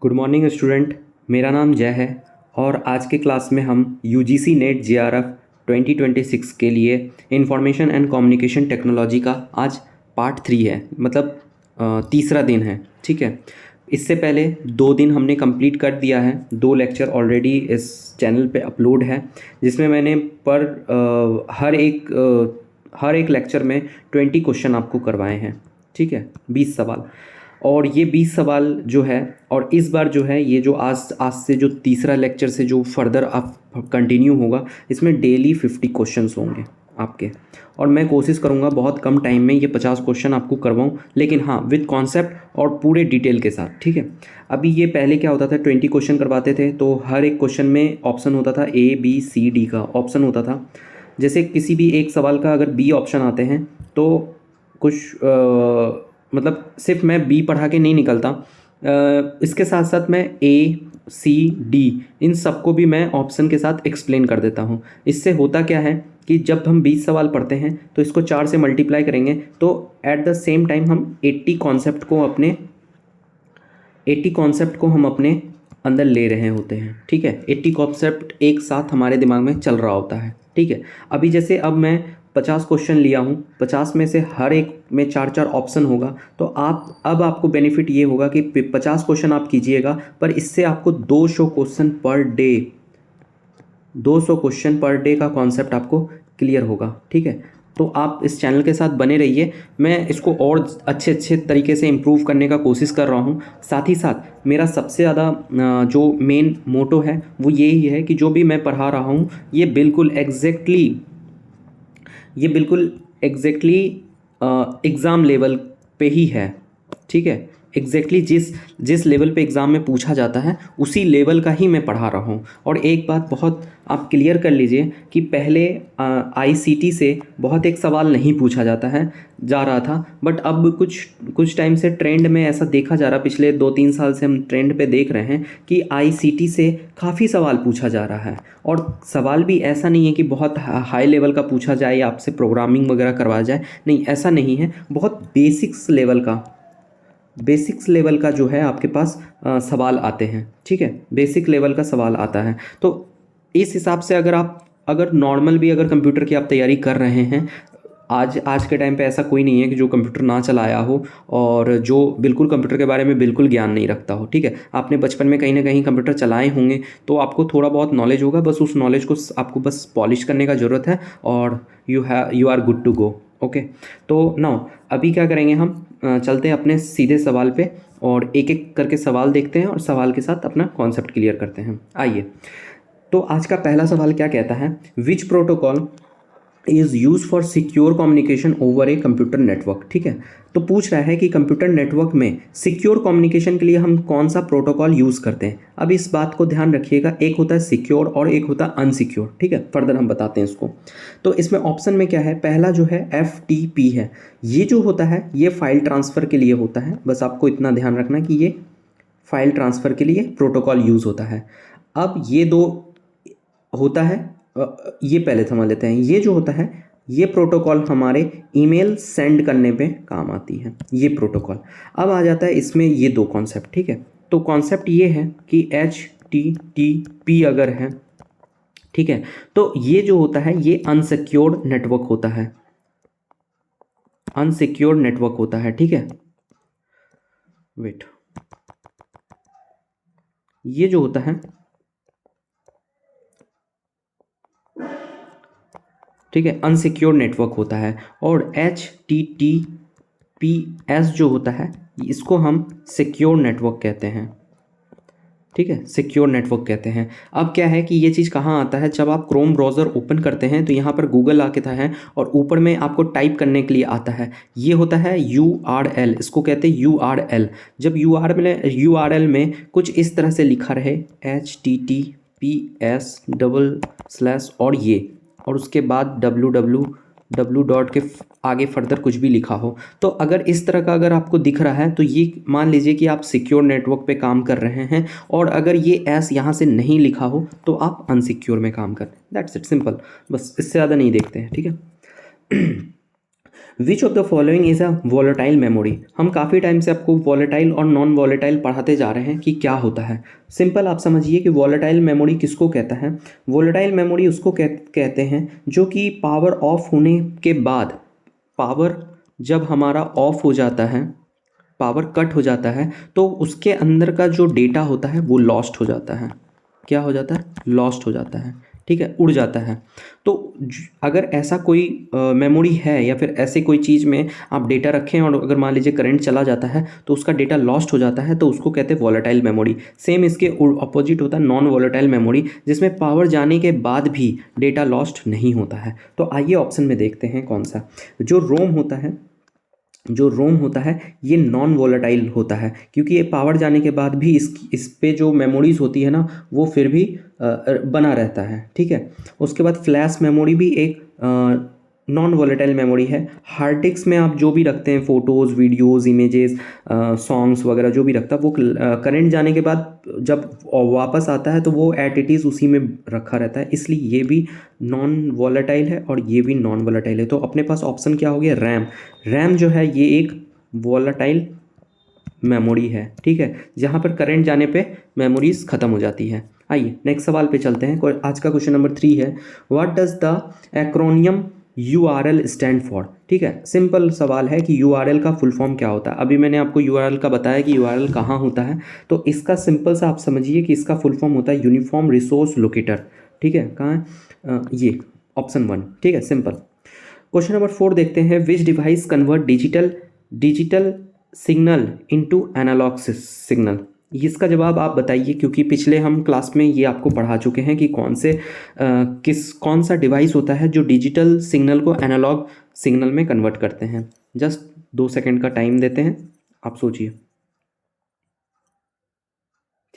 Good morning student. मेरा नाम जय है और आज के क्लास में हम यूजीसी नेट जेआरएफ 2026 के लिए इंफॉर्मेशन एंड कम्युनिकेशन टेक्नोलॉजी का आज पार्ट 3 है, मतलब तीसरा दिन है। ठीक है, इससे पहले 2 दिन हमने कंप्लीट कर दिया है। 2 लेक्चर ऑलरेडी इस चैनल पे अपलोड है, जिसमें मैंने हर एक लेक्चर में 20 क्वेश्चन आपको करवाए हैं। ठीक है, 20 सवाल। और ये 20 सवाल जो है, और इस बार जो है ये जो आज आज से जो तीसरा लेक्चर से जो फर्दर आप कंटिन्यू होगा, इसमें डेली 50 क्वेश्चंस होंगे आपके। और मैं कोशिश करूँगा बहुत कम टाइम में ये 50 क्वेश्चन आपको करवाऊँ, लेकिन हाँ विद कॉन्सेप्ट और पूरे डिटेल के साथ। ठीक है, अभी ये पहले क्या होता था, 20 क्वेश्चन करवाते थे तो हर एक क्वेश्चन में ऑप्शन होता था ABCD का ऑप्शन होता था। जैसे किसी भी एक सवाल का अगर B ऑप्शन आते हैं तो कुछ मतलब सिर्फ मैं बी पढ़ा के नहीं निकलता, इसके साथ साथ मैं A C D इन सबको भी मैं ऑप्शन के साथ एक्सप्लेन कर देता हूँ। इससे होता क्या है कि जब हम 20 सवाल पढ़ते हैं तो इसको 4 से मल्टीप्लाई करेंगे तो एट द सेम टाइम हम 80 कॉन्सेप्ट को हम अपने अंदर ले रहे होते हैं। ठीक है, 80 कॉन्सेप्ट एक साथ हमारे दिमाग में चल रहा होता है। ठीक है, अभी जैसे अब मैं 50 क्वेश्चन लिया हूँ, 50 में से हर एक में 4-4 ऑप्शन होगा, तो आपको बेनिफिट ये होगा कि 50 क्वेश्चन आप कीजिएगा, पर इससे आपको 200 question per day 200 question per day का कॉन्सेप्ट आपको क्लियर होगा। ठीक है, तो आप इस चैनल के साथ बने रहिए। मैं इसको और अच्छे तरीके से इम्प्रूव करने का कोशिश कर रहा हूँ। साथ ही साथ मेरा सबसे ज़्यादा जो मेन मोटो है वो यही है कि जो भी मैं पढ़ा रहा हूँ ये बिल्कुल एग्जैक्टली एग्ज़ाम लेवल पे ही है। ठीक है, एग्जैक्टली जिस लेवल पे एग्ज़ाम में पूछा जाता है उसी लेवल का ही मैं पढ़ा रहा हूँ। और एक बात बहुत आप क्लियर कर लीजिए कि पहले ICT से बहुत एक सवाल नहीं पूछा जा रहा था, बट अब कुछ टाइम से ट्रेंड में ऐसा देखा जा रहा, पिछले 2-3 साल से हम ट्रेंड पे देख रहे हैं कि ICT से काफ़ी सवाल पूछा जा रहा है। और सवाल भी ऐसा नहीं है कि बहुत हाई लेवल का पूछा जाए या आपसे प्रोग्रामिंग वगैरह करवाया जाए, नहीं ऐसा नहीं है। बहुत बेसिक्स लेवल का जो है आपके पास सवाल आते हैं। ठीक है, बेसिक लेवल का सवाल आता है। तो इस हिसाब से अगर नॉर्मल भी अगर कंप्यूटर की आप तैयारी कर रहे हैं, आज के टाइम पे ऐसा कोई नहीं है कि जो कंप्यूटर ना चलाया हो और जो बिल्कुल कंप्यूटर के बारे में बिल्कुल ज्ञान नहीं रखता हो। ठीक है, आपने बचपन में कहीं ना कहीं कंप्यूटर चलाए होंगे तो आपको थोड़ा बहुत नॉलेज होगा, बस उस नॉलेज को आपको बस पॉलिश करने का ज़रूरत है और you are good to go. Okay, तो नाउ अभी क्या करेंगे, हम चलते हैं अपने सीधे सवाल पे और एक एक करके सवाल देखते हैं और सवाल के साथ अपना कॉन्सेप्ट क्लियर करते हैं। आइए, तो आज का पहला सवाल क्या कहता है, which protocol is use for secure communication over a computer network. ठीक है, तो पूछ रहा है कि कंप्यूटर नेटवर्क में सिक्योर कम्युनिकेशन के लिए हम कौन सा प्रोटोकॉल यूज़ करते हैं। अब इस बात को ध्यान रखिएगा, एक होता है सिक्योर और एक होता है अनसिक्योर। ठीक है, फर्दर हम बताते हैं इसको। तो इसमें ऑप्शन में क्या है, पहला जो है FTP है। ये जो होता है ये फाइल ट्रांसफ़र के लिए होता है, बस आपको इतना ध्यान रखना कि ये फाइल ट्रांसफ़र के लिए प्रोटोकॉल यूज़ होता है। अब ये दो होता है, ये पहले समझ लेते हैं। ये जो होता है ये प्रोटोकॉल हमारे ईमेल सेंड करने पे काम आती है, ये प्रोटोकॉल। अब आ जाता है इसमें ये 2 कॉन्सेप्ट। ठीक है, तो कॉन्सेप्ट ये है कि HTTP अगर है, ठीक है, तो ये जो होता है ये अनसिक्योर्ड नेटवर्क होता है, अनसिक्योर्ड नेटवर्क होता है। ठीक है, वेट, ये जो होता है, ठीक है, अनसिक्योर नेटवर्क होता है। और HTTPS जो होता है इसको हम सिक्योर नेटवर्क कहते हैं। ठीक है, सिक्योर नेटवर्क कहते हैं। अब क्या है कि ये चीज़ कहाँ आता है, जब आप क्रोम ब्राउज़र ओपन करते हैं तो यहाँ पर गूगल आके था है और ऊपर में आपको टाइप करने के लिए आता है, ये होता है URL, इसको कहते हैं URL। जब URL में कुछ इस तरह से लिखा रहे HTTPS और ये, और उसके बाद www डॉट के आगे फर्दर कुछ भी लिखा हो, तो अगर इस तरह का अगर आपको दिख रहा है तो ये मान लीजिए कि आप सिक्योर नेटवर्क पे काम कर रहे हैं। और अगर ये एस यहाँ से नहीं लिखा हो तो आप अनसिक्योर में काम कर रहे हैं। दैट्स इट, सिंपल, बस इससे ज़्यादा नहीं देखते हैं। ठीक है, विच of the following is a volatile memory. हम काफ़ी टाइम से आपको वॉलेटाइल और नॉन वॉलेटाइल पढ़ाते जा रहे हैं कि क्या होता है। सिंपल आप समझिए कि वॉलेटाइल मेमोरी किसको कहता है। वॉलेटाइल मेमोरी उसको कहते हैं जो कि पावर ऑफ होने के बाद, पावर जब हमारा ऑफ हो जाता है, पावर कट हो जाता है, तो उसके अंदर का जो डेटा होता है वो लॉस्ट हो जाता है। क्या हो जाता है? लॉस्ट हो जाता है, ठीक है, उड़ जाता है। तो अगर ऐसा कोई मेमोरी है या फिर ऐसे कोई चीज़ में आप डेटा रखें और अगर मान लीजिए करंट चला जाता है तो उसका डेटा लॉस्ट हो जाता है, तो उसको कहते हैं वॉलेटाइल मेमोरी। सेम इसके अपोजिट होता है नॉन वॉलेटाइल मेमोरी, जिसमें पावर जाने के बाद भी डेटा लॉस्ट नहीं होता है। तो आइए ऑप्शन में देखते हैं कौन सा। जो रोम होता है, जो रोम होता है ये नॉन वॉलेटाइल होता है, क्योंकि ये पावर जाने के बाद भी इस पे जो मेमोरीज होती है ना वो फिर भी बना रहता है, ठीक है। उसके बाद फ्लैश मेमोरी भी एक नॉन वॉलेटाइल मेमोरी है। हार्ड डिस्क में आप जो भी रखते हैं, फ़ोटोज़, वीडियोज़, इमेजेस, सॉन्ग्स वगैरह जो भी रखता है वो करंट जाने के बाद जब वापस आता है तो वो एट इट इज़ उसी में रखा रहता है, इसलिए ये भी नॉन वॉलेटाइल है और ये भी नॉन वॉलेटाइल है। तो अपने पास ऑप्शन क्या हो गया? रैम। रैम जो है ये एक वॉलेटाइल मेमोरी है, ठीक है, जहाँ पर करंट जाने पे मेमोरीज ख़त्म हो जाती है। आइए नेक्स्ट सवाल पे चलते हैं। आज का क्वेश्चन नंबर 3 है, what does the acromion URL stand for. ठीक है, सिंपल सवाल है कि URL का फुल फॉर्म क्या होता है। अभी मैंने आपको URL का बताया कि URL कहाँ होता है, तो इसका सिंपल सा आप समझिए कि इसका फुल फॉर्म होता है यूनिफॉर्म रिसोर्स लोकेटर। ठीक है, कहाँ है? ये ऑप्शन 1, ठीक है, सिंपल। क्वेश्चन नंबर 4 देखते हैं, which device convert digital signal into analog signal. इसका जवाब आप बताइए, क्योंकि पिछले हम क्लास में ये आपको पढ़ा चुके हैं कि कौन सा डिवाइस होता है जो डिजिटल सिग्नल को एनालॉग सिग्नल में कन्वर्ट करते हैं। जस्ट 2 सेकंड का टाइम देते हैं, आप सोचिए।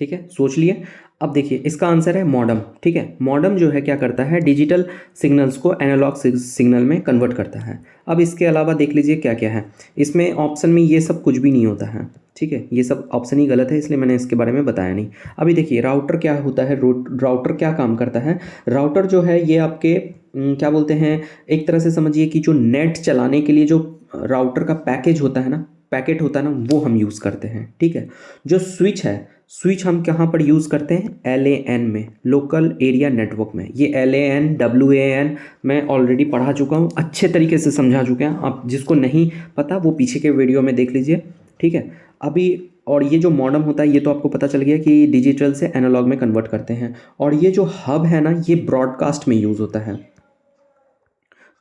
ठीक है, सोच लिए। अब देखिए इसका आंसर है मॉडम। ठीक है, मॉडम जो है क्या करता है, डिजिटल सिग्नल्स को एनालॉग सिग्नल में कन्वर्ट करता है। अब इसके अलावा देख लीजिए क्या क्या है इसमें। ऑप्शन में ये सब कुछ भी नहीं होता है, ठीक है, ये सब ऑप्शन ही गलत है, इसलिए मैंने इसके बारे में बताया नहीं। अभी देखिए राउटर क्या होता है, राउटर क्या काम करता है। राउटर जो है ये आपके क्या बोलते हैं, एक तरह से समझिए कि जो नेट चलाने के लिए जो राउटर का पैकेज होता है ना, पैकेट होता है ना, वो हम यूज़ करते हैं। ठीक है, जो स्विच है, स्विच हम कहाँ पर यूज़ करते हैं? LAN में, लोकल एरिया नेटवर्क में। ये LAN WAN मैं ऑलरेडी पढ़ा चुका हूँ, अच्छे तरीके से समझा चुके हैं। आप जिसको नहीं पता वो पीछे के वीडियो में देख लीजिए, ठीक है। अभी और ये जो मॉडम होता है ये तो आपको पता चल गया कि डिजिटल से एनालॉग में कन्वर्ट करते हैं। और ये जो हब है ना, ये ब्रॉडकास्ट में यूज़ होता है,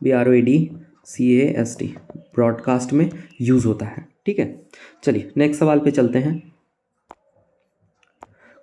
BROADCAST, ब्रॉडकास्ट में यूज़ होता है। ठीक है, चलिए नेक्स्ट सवाल पे चलते हैं।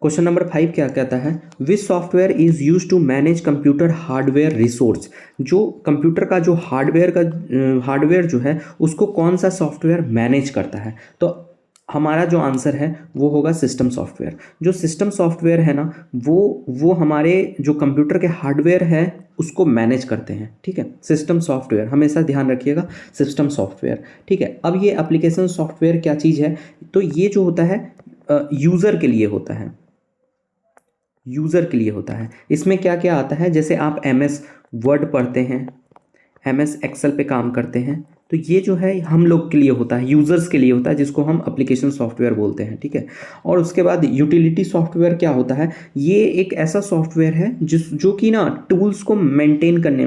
क्वेश्चन नंबर 5 क्या कहता है, which software is use to manage computer hardware resource. जो कंप्यूटर का जो हार्डवेयर जो है उसको कौन सा सॉफ्टवेयर मैनेज करता है? तो हमारा जो आंसर है वो होगा सिस्टम सॉफ्टवेयर। जो सिस्टम सॉफ्टवेयर है ना वो हमारे जो कंप्यूटर के हार्डवेयर है उसको मैनेज करते हैं। ठीक है, सिस्टम सॉफ्टवेयर हमेशा ध्यान रखिएगा, सिस्टम सॉफ्टवेयर। ठीक है, अब ये एप्लीकेशन सॉफ्टवेयर क्या चीज़ है, तो ये जो होता है यूज़र के लिए होता है, यूज़र के लिए होता है। इसमें क्या क्या आता है, जैसे आप MS वर्ड पढ़ते हैं, MS एक्सेल पे काम करते हैं, तो ये जो है हम लोग के लिए होता है, यूज़र्स के लिए होता है, जिसको हम एप्लीकेशन सॉफ्टवेयर बोलते हैं। ठीक है, और उसके बाद यूटिलिटी सॉफ्टवेयर क्या होता है, ये एक ऐसा सॉफ्टवेयर है जो कि ना टूल्स को मेंटेन करने,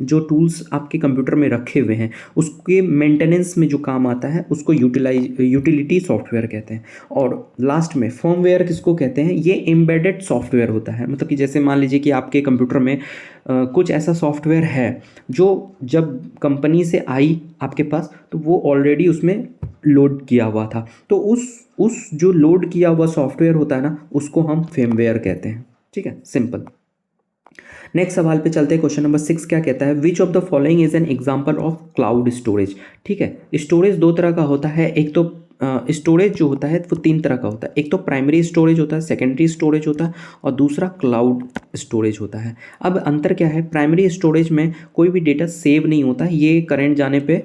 जो टूल्स आपके कंप्यूटर में रखे हुए हैं उसके मेंटेनेंस में जो काम आता है उसको यूटिलिटी सॉफ्टवेयर कहते हैं। और लास्ट में फर्मवेयर किसको कहते हैं, ये एम्बेडेड सॉफ्टवेयर होता है। मतलब कि जैसे मान लीजिए कि आपके कंप्यूटर में कुछ ऐसा सॉफ्टवेयर है जो जब कंपनी से आई आपके पास तो वो ऑलरेडी उसमें लोड किया हुआ था, तो उस जो लोड किया हुआ सॉफ्टवेयर होता है ना उसको हम फर्मवेयर कहते हैं। ठीक है, सिंपल। नेक्स्ट सवाल पे चलते हैं। क्वेश्चन नंबर 6 क्या कहता है, विच of the following is an example of cloud storage. ठीक है, स्टोरेज 2 तरह का होता है। एक तो स्टोरेज जो होता है वो 3 तरह का होता है। एक तो प्राइमरी स्टोरेज होता है, सेकेंडरी स्टोरेज होता है, और दूसरा क्लाउड स्टोरेज होता है। अब अंतर क्या है, प्राइमरी स्टोरेज में कोई भी डेटा सेव नहीं होता, ये करंट जाने पे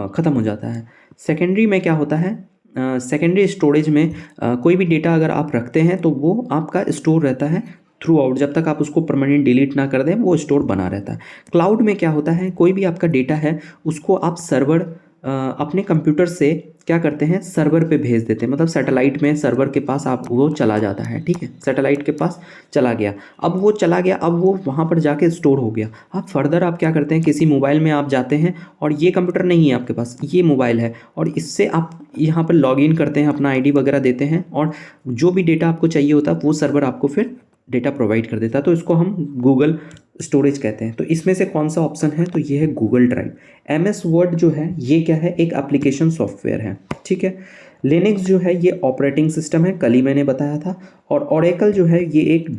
ख़त्म हो जाता है। सेकेंडरी में क्या होता है, सेकेंडरी स्टोरेज में कोई भी डेटा अगर आप रखते हैं तो वो आपका स्टोर रहता है थ्रू आउट, जब तक आप उसको परमानेंट डिलीट ना कर दें वो स्टोर बना रहता है। क्लाउड में क्या होता है, कोई भी आपका डेटा है उसको आप सर्वर अपने कंप्यूटर से क्या करते हैं, सर्वर पे भेज देते हैं, मतलब सैटेलाइट में सर्वर के पास आप वो चला जाता है, ठीक है, सैटेलाइट के पास चला गया। अब वो चला गया, अब वो वहाँ पर जाके स्टोर हो गया। अब फर्दर आप क्या करते हैं, किसी मोबाइल में आप जाते हैं और ये कंप्यूटर नहीं है आपके पास, ये मोबाइल है, और इससे आप यहाँ पर लॉगिन करते हैं, अपना आईडी वगैरह देते हैं, और जो भी डेटा आपको चाहिए होता है वो सर्वर आपको फिर डेटा प्रोवाइड कर देता है। तो इसको हम गूगल स्टोरेज कहते हैं। तो इसमें से कौन सा ऑप्शन है, तो ये है गूगल ड्राइव। एमएस वर्ड जो है ये क्या है, एक एप्लीकेशन सॉफ्टवेयर है, ठीक है। लिनक्स जो है ये ऑपरेटिंग सिस्टम है, कल ही मैंने बताया था। और ओरेकल जो है ये एक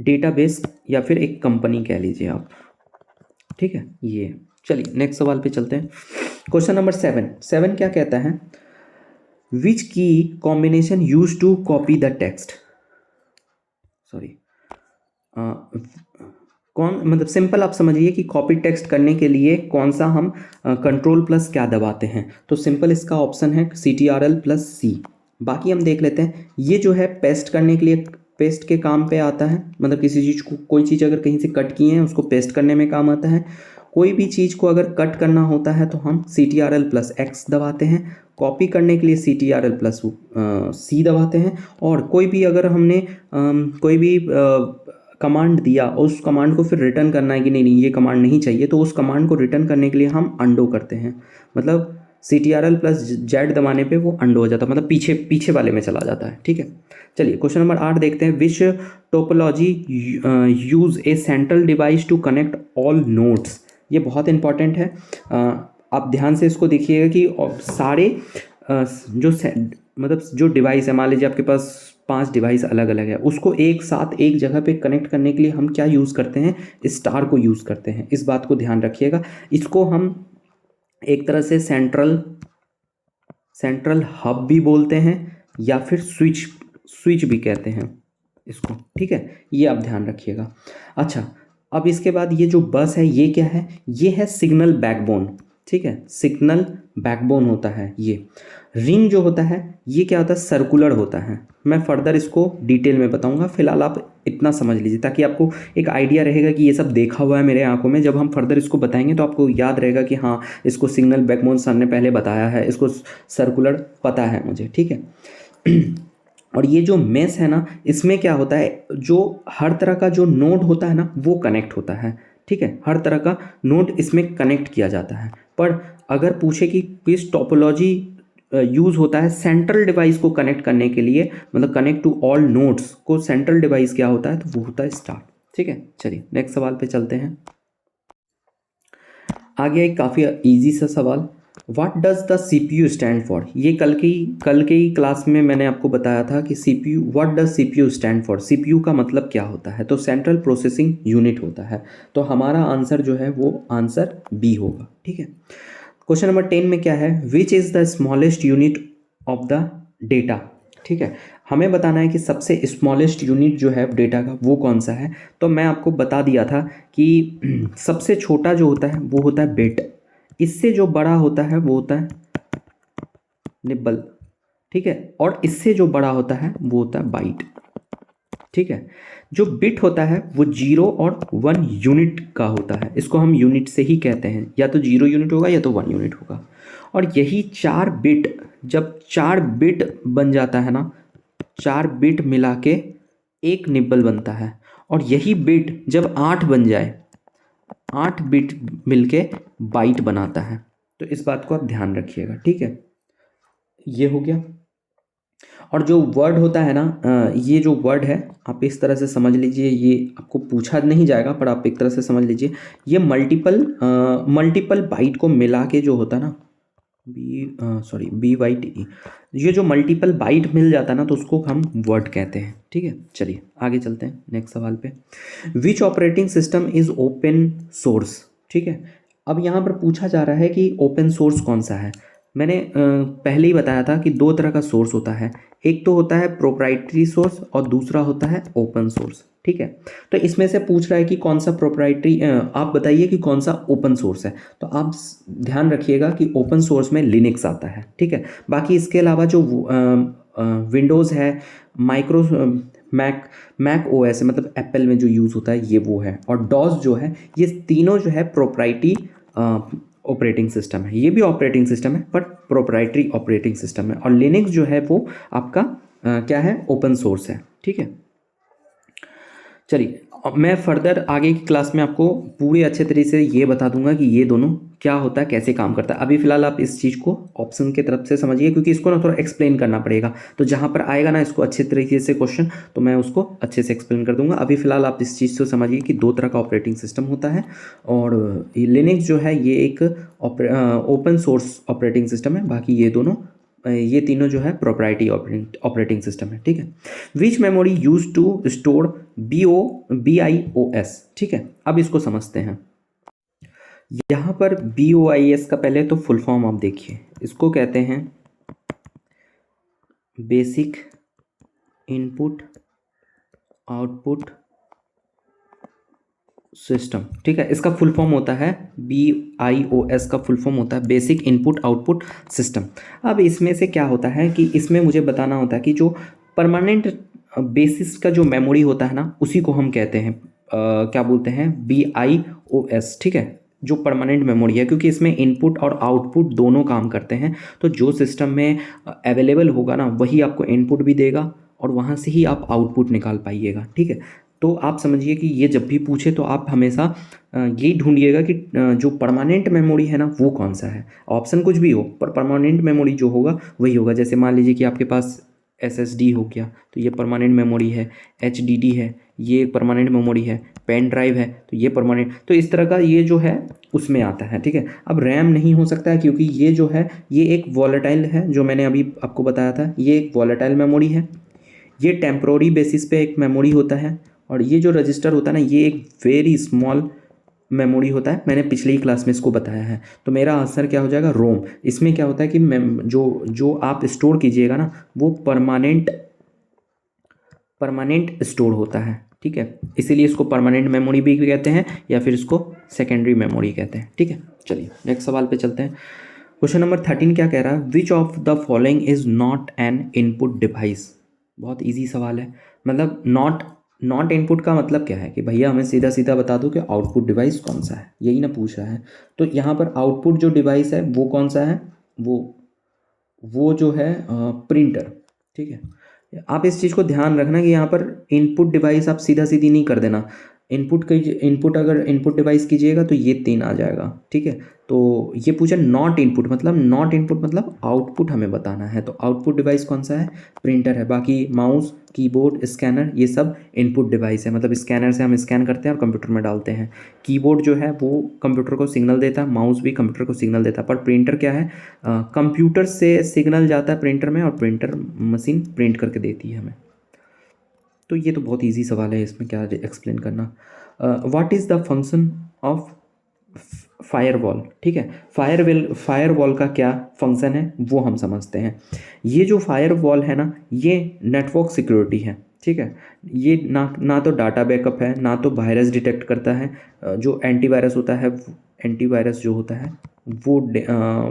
डेटाबेस या फिर एक कंपनी कह लीजिए आप, ठीक है। ये चलिए नेक्स्ट सवाल पे चलते हैं। क्वेश्चन नंबर 7 क्या कहता है, which key combination use to copy the text, sorry कौन, मतलब सिंपल आप समझिए कि कॉपी टेक्स्ट करने के लिए कौन सा हम कंट्रोल प्लस क्या दबाते हैं। तो सिंपल इसका ऑप्शन है CTRL+C। बाकी हम देख लेते हैं। ये जो है पेस्ट करने के लिए, पेस्ट के काम पे आता है, मतलब किसी चीज़ को, कोई चीज़ अगर कहीं से कट किए हैं उसको पेस्ट करने में काम आता है। कोई भी चीज़ को अगर कट करना होता है तो हम CTRL+X दबाते हैं। कॉपी करने के लिए CTRL+C दबाते हैं। और कोई भी अगर हमने कोई भी कमांड दिया और उस कमांड को फिर रिटर्न करना है कि नहीं ये कमांड नहीं चाहिए, तो उस कमांड को रिटर्न करने के लिए हम अंडो करते हैं, मतलब CTRL+Z दबाने पे वो अंडो हो जाता है, मतलब पीछे पीछे वाले में चला जाता है, ठीक है। चलिए क्वेश्चन नंबर 8 देखते हैं। Which topology use a central device to connect all nodes. ये बहुत इंपॉर्टेंट है, आप ध्यान से इसको देखिएगा कि सारे मतलब जो डिवाइस है, मान लीजिए आपके पास 5 डिवाइस अलग अलग है, उसको एक साथ एक जगह पे कनेक्ट करने के लिए हम क्या यूज़ करते हैं, स्टार को यूज़ करते हैं। इस बात को ध्यान रखिएगा। इसको हम एक तरह से सेंट्रल हब भी बोलते हैं, या फिर स्विच भी कहते हैं इसको, ठीक है। ये आप ध्यान रखिएगा। अच्छा, अब इसके बाद ये जो बस है ये क्या है, ये है सिग्नल बैकबोन, ठीक है, सिग्नल बैकबोन होता है ये। रिंग जो होता है ये क्या होता है, सर्कुलर होता है। मैं फर्दर इसको डिटेल में बताऊंगा, फिलहाल आप इतना समझ लीजिए ताकि आपको एक आइडिया रहेगा कि ये सब देखा हुआ है मेरे आंखों में। जब हम फर्दर इसको बताएंगे तो आपको याद रहेगा कि हाँ, इसको सिग्नल बैकबोन सर ने पहले बताया है, इसको सर्कुलर पता है मुझे, ठीक है। और ये जो मेश है ना, इसमें क्या होता है, जो हर तरह का जो नोड होता है ना वो कनेक्ट होता है, ठीक है। हर तरह का नोड इसमें कनेक्ट किया जाता है। पर अगर पूछे कि किस टोपोलॉजी यूज़ होता है सेंट्रल डिवाइस को कनेक्ट करने के लिए, मतलब कनेक्ट टू ऑल नोड्स को सेंट्रल डिवाइस क्या होता है, तो वो होता है स्टार, ठीक है। चलिए नेक्स्ट सवाल पे चलते हैं। आगे एक काफ़ी इजी सा सवाल, what does the CPU stand for. ये कल के ही क्लास में मैंने आपको बताया था कि CPU, what does CPU stand for. CPU का मतलब क्या होता है, तो सेंट्रल प्रोसेसिंग यूनिट होता है। तो हमारा आंसर जो है वो आंसर बी होगा, ठीक है। क्वेश्चन नंबर 10 में क्या है, which is the smallest unit of the data, ठीक है। हमें बताना है कि सबसे स्मॉलेस्ट यूनिट जो है डेटा का वो कौन सा है। तो मैं आपको बता दिया था कि सबसे छोटा जो होता है वो होता है बिट, इससे जो बड़ा होता है वो होता है निब्बल, ठीक है, और इससे जो बड़ा होता है वो होता है बाइट, ठीक है। जो बिट होता है वो 0 और 1 यूनिट का होता है, इसको हम यूनिट से ही कहते हैं, या तो 0 यूनिट होगा या तो 1 यूनिट होगा। और यही 4 बिट, जब 4 बिट बन जाता है ना, 4 बिट मिला के एक निब्बल बनता है। और यही बिट जब 8 बन जाए, 8 बिट मिलके बाइट बनाता है। तो इस बात को आप ध्यान रखिएगा, ठीक है। ये हो गया। और जो वर्ड होता है ना, ये जो वर्ड है आप इस तरह से समझ लीजिए, ये आपको पूछा नहीं जाएगा पर आप एक तरह से समझ लीजिए, ये मल्टीपल बाइट को मिला के जो होता है ना, BYTE, ये जो मल्टीपल बाइट मिल जाता है ना तो उसको हम वर्ड कहते हैं, ठीक है। चलिए आगे चलते हैं नेक्स्ट सवाल पे। Which operating system is open source, ठीक है। अब यहाँ पर पूछा जा रहा है कि ओपन सोर्स कौन सा है। मैंने पहले ही बताया था कि 2 तरह का सोर्स होता है, एक तो होता है प्रोप्राइटरी सोर्स और दूसरा होता है ओपन सोर्स, ठीक है। तो इसमें से पूछ रहा है कि कौन सा प्रोप्राइटरी, आप बताइए कि कौन सा ओपन सोर्स है। तो आप ध्यान रखिएगा कि ओपन सोर्स में लिनक्स आता है, ठीक है। बाकी इसके अलावा जो विंडोज़ है, माइक्रो मैक OS है, मतलब एप्पल में जो यूज़ होता है ये वो है, और डॉस जो है, ये तीनों जो है प्रोप्राइटरी ऑपरेटिंग सिस्टम है, ये भी ऑपरेटिंग सिस्टम है बट प्रोप्राइटरी ऑपरेटिंग सिस्टम है। और लिनक्स जो है वो आपका क्या है, ओपन सोर्स है। ठीक है, चलिए अब मैं फर्दर आगे की क्लास में आपको पूरे अच्छे तरीके से ये बता दूंगा कि ये दोनों क्या होता है, कैसे काम करता है। अभी फिलहाल आप इस चीज़ को ऑप्शन की तरफ से समझिए, क्योंकि इसको ना थोड़ा एक्सप्लेन करना पड़ेगा। तो जहाँ पर आएगा ना इसको अच्छे तरीके से क्वेश्चन, तो मैं उसको अच्छे से एक्सप्लेन कर दूंगा। अभी फिलहाल आप इस चीज़ को समझिए कि दो तरह का ऑपरेटिंग सिस्टम होता है, और लिनक्स जो है ये एक ओपन सोर्स ऑपरेटिंग सिस्टम है, बाकी ये दोनों ये तीनों जो है प्रोप्राइटरी ऑपरेटिंग सिस्टम है। ठीक है, which memory use to store BIOS। ठीक है, अब इसको समझते हैं। यहाँ पर BIOS का पहले तो फुल फॉर्म आप देखिए, इसको कहते हैं बेसिक इनपुट आउटपुट सिस्टम। ठीक है, इसका फुल फॉर्म होता है BIOS का फुल फॉर्म होता है बेसिक इनपुट आउटपुट सिस्टम। अब इसमें से क्या होता है कि इसमें मुझे बताना होता है कि जो परमानेंट बेसिस का जो मेमोरी होता है ना, उसी को हम कहते हैं क्या बोलते हैं, BIOS। ठीक है, जो परमानेंट मेमोरी है, क्योंकि इसमें इनपुट और आउटपुट दोनों काम करते हैं। तो जो सिस्टम में अवेलेबल होगा ना, वही आपको इनपुट भी देगा और वहाँ से ही आप आउटपुट निकाल पाइएगा। ठीक है, तो आप समझिए कि ये जब भी पूछे तो आप हमेशा यही ढूंढिएगा कि जो परमानेंट मेमोरी है ना वो कौन सा है। ऑप्शन कुछ भी हो पर परमानेंट मेमोरी जो होगा वही होगा। जैसे मान लीजिए कि आपके पास SSD हो गया तो ये परमानेंट मेमोरी है, HDD है ये एक परमानेंट मेमोरी है, पेन ड्राइव है तो ये परमानेंट, तो इस तरह का ये जो है उसमें आता है। ठीक है, अब रैम नहीं हो सकता है क्योंकि ये जो है ये एक वॉलेटाइल है, जो मैंने अभी आपको बताया था, ये एक वॉलेटाइल मेमोरी है। ये टेम्प्रोरी बेसिस पे एक मेमोरी होता है, और ये जो रजिस्टर होता है ना ये एक वेरी स्मॉल मेमोरी होता है। मैंने पिछली क्लास में इसको बताया है। तो मेरा आंसर क्या हो जाएगा, रोम। इसमें क्या होता है कि जो जो आप स्टोर कीजिएगा ना वो परमानेंट स्टोर होता है। ठीक है, इसीलिए इसको परमानेंट मेमोरी भी कहते हैं या फिर इसको सेकेंडरी मेमोरी कहते हैं। ठीक है, चलिए नेक्स्ट सवाल पे चलते हैं। क्वेश्चन नंबर 13 क्या कह रहा है, विच of the following is not an input device. बहुत इजी सवाल है, मतलब नॉट इनपुट का मतलब क्या है कि भैया हमें सीधा सीधा बता दो कि आउटपुट डिवाइस कौन सा है, यही ना पूछ रहा है। तो यहाँ पर आउटपुट जो डिवाइस है वो कौन सा है, वो जो है प्रिंटर। ठीक है, आप इस चीज़ को ध्यान रखना कि यहाँ पर इनपुट डिवाइस आप सीधा सीधी नहीं कर देना। अगर इनपुट डिवाइस कीजिएगा तो ये 3 आ जाएगा। ठीक है, तो ये पूछा नॉट इनपुट मतलब आउटपुट हमें बताना है। तो आउटपुट डिवाइस कौन सा है, प्रिंटर है। बाकी माउस, कीबोर्ड, स्कैनर ये सब इनपुट डिवाइस है, मतलब स्कैनर से हम स्कैन करते हैं और कंप्यूटर में डालते हैं। कीबोर्ड जो है वो कंप्यूटर को सिग्नल देता है, माउस भी कंप्यूटर को सिग्नल देता है। पर प्रिंटर क्या है, कंप्यूटर से सिग्नल जाता है प्रिंटर में और प्रिंटर मशीन प्रिंट करके देती है हमें। तो ये तो बहुत इजी सवाल है, इसमें क्या एक्सप्लेन करना। What is the function of firewall. ठीक है, फायरवॉल का क्या फंक्शन है वो हम समझते हैं। ये जो फायरवॉल है ना ये नेटवर्क सिक्योरिटी है। ठीक है, ये ना तो डाटा बैकअप है, ना तो वायरस डिटेक्ट करता है। जो एंटीवायरस होता है, एंटीवायरस जो होता है वो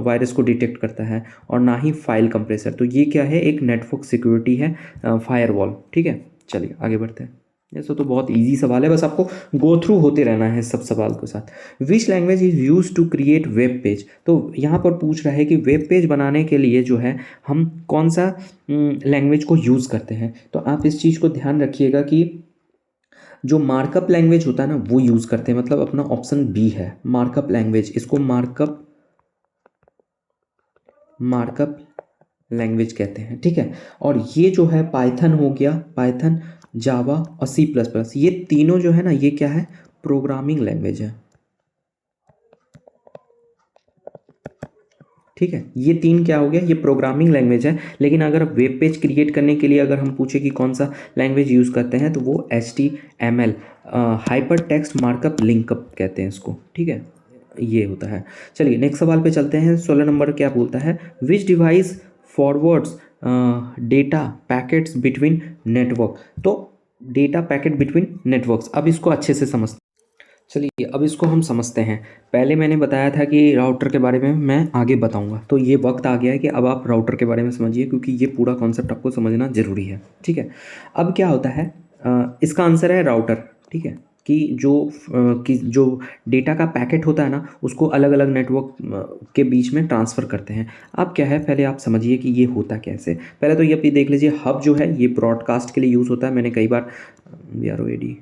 वायरस को डिटेक्ट करता है, और ना ही फाइल कंप्रेसर। तो ये क्या है, एक नेटवर्क सिक्योरिटी है फायरवॉल। ठीक है, चलिए आगे बढ़ते हैं। ऐसा तो बहुत इजी सवाल है, बस आपको गो थ्रू होते रहना है सब सवाल के साथ। Which language is use to create web page. तो यहाँ पर पूछ रहा है कि वेब पेज बनाने के लिए जो है हम कौन सा लैंग्वेज को यूज़ करते हैं। तो आप इस चीज़ को ध्यान रखिएगा कि जो मार्कअप लैंग्वेज होता है ना वो यूज़ करते हैं, मतलब अपना ऑप्शन बी है मार्कअप लैंग्वेज। इसको मार्कअप लैंग्वेज कहते हैं। ठीक है, और ये जो है पाइथन हो गया, पाइथन, जावा और C++, ये तीनों जो है ना ये क्या है, प्रोग्रामिंग लैंग्वेज है। ठीक है, ये 3 क्या हो गया, ये प्रोग्रामिंग लैंग्वेज है। लेकिन अगर वेब पेज क्रिएट करने के लिए अगर हम पूछे कि कौन सा लैंग्वेज यूज़ करते हैं तो वो HTML hyper text markup linkup कहते हैं इसको। ठीक है, ये होता है। चलिए नेक्स्ट सवाल पे चलते हैं। 16 नंबर क्या बोलता है, विच device forwards data packets between network. तो डेटा पैकेट बिटवीन नेटवर्क्स, अब इसको अच्छे से समझते। चलिए अब इसको हम समझते हैं। पहले मैंने बताया था कि राउटर के बारे में मैं आगे बताऊंगा, तो ये वक्त आ गया है कि अब आप राउटर के बारे में समझिए, क्योंकि ये पूरा कॉन्सेप्ट आपको समझना ज़रूरी है। ठीक है, अब क्या होता है, इसका आंसर है राउटर। ठीक है, कि जो डेटा का पैकेट होता है ना उसको अलग अलग नेटवर्क के बीच में ट्रांसफ़र करते हैं। अब क्या है, पहले आप समझिए कि ये होता कैसे। पहले तो ये आप देख लीजिए, हब जो है ये ब्रॉडकास्ट के लिए यूज़ होता है। मैंने कई बार BROAD,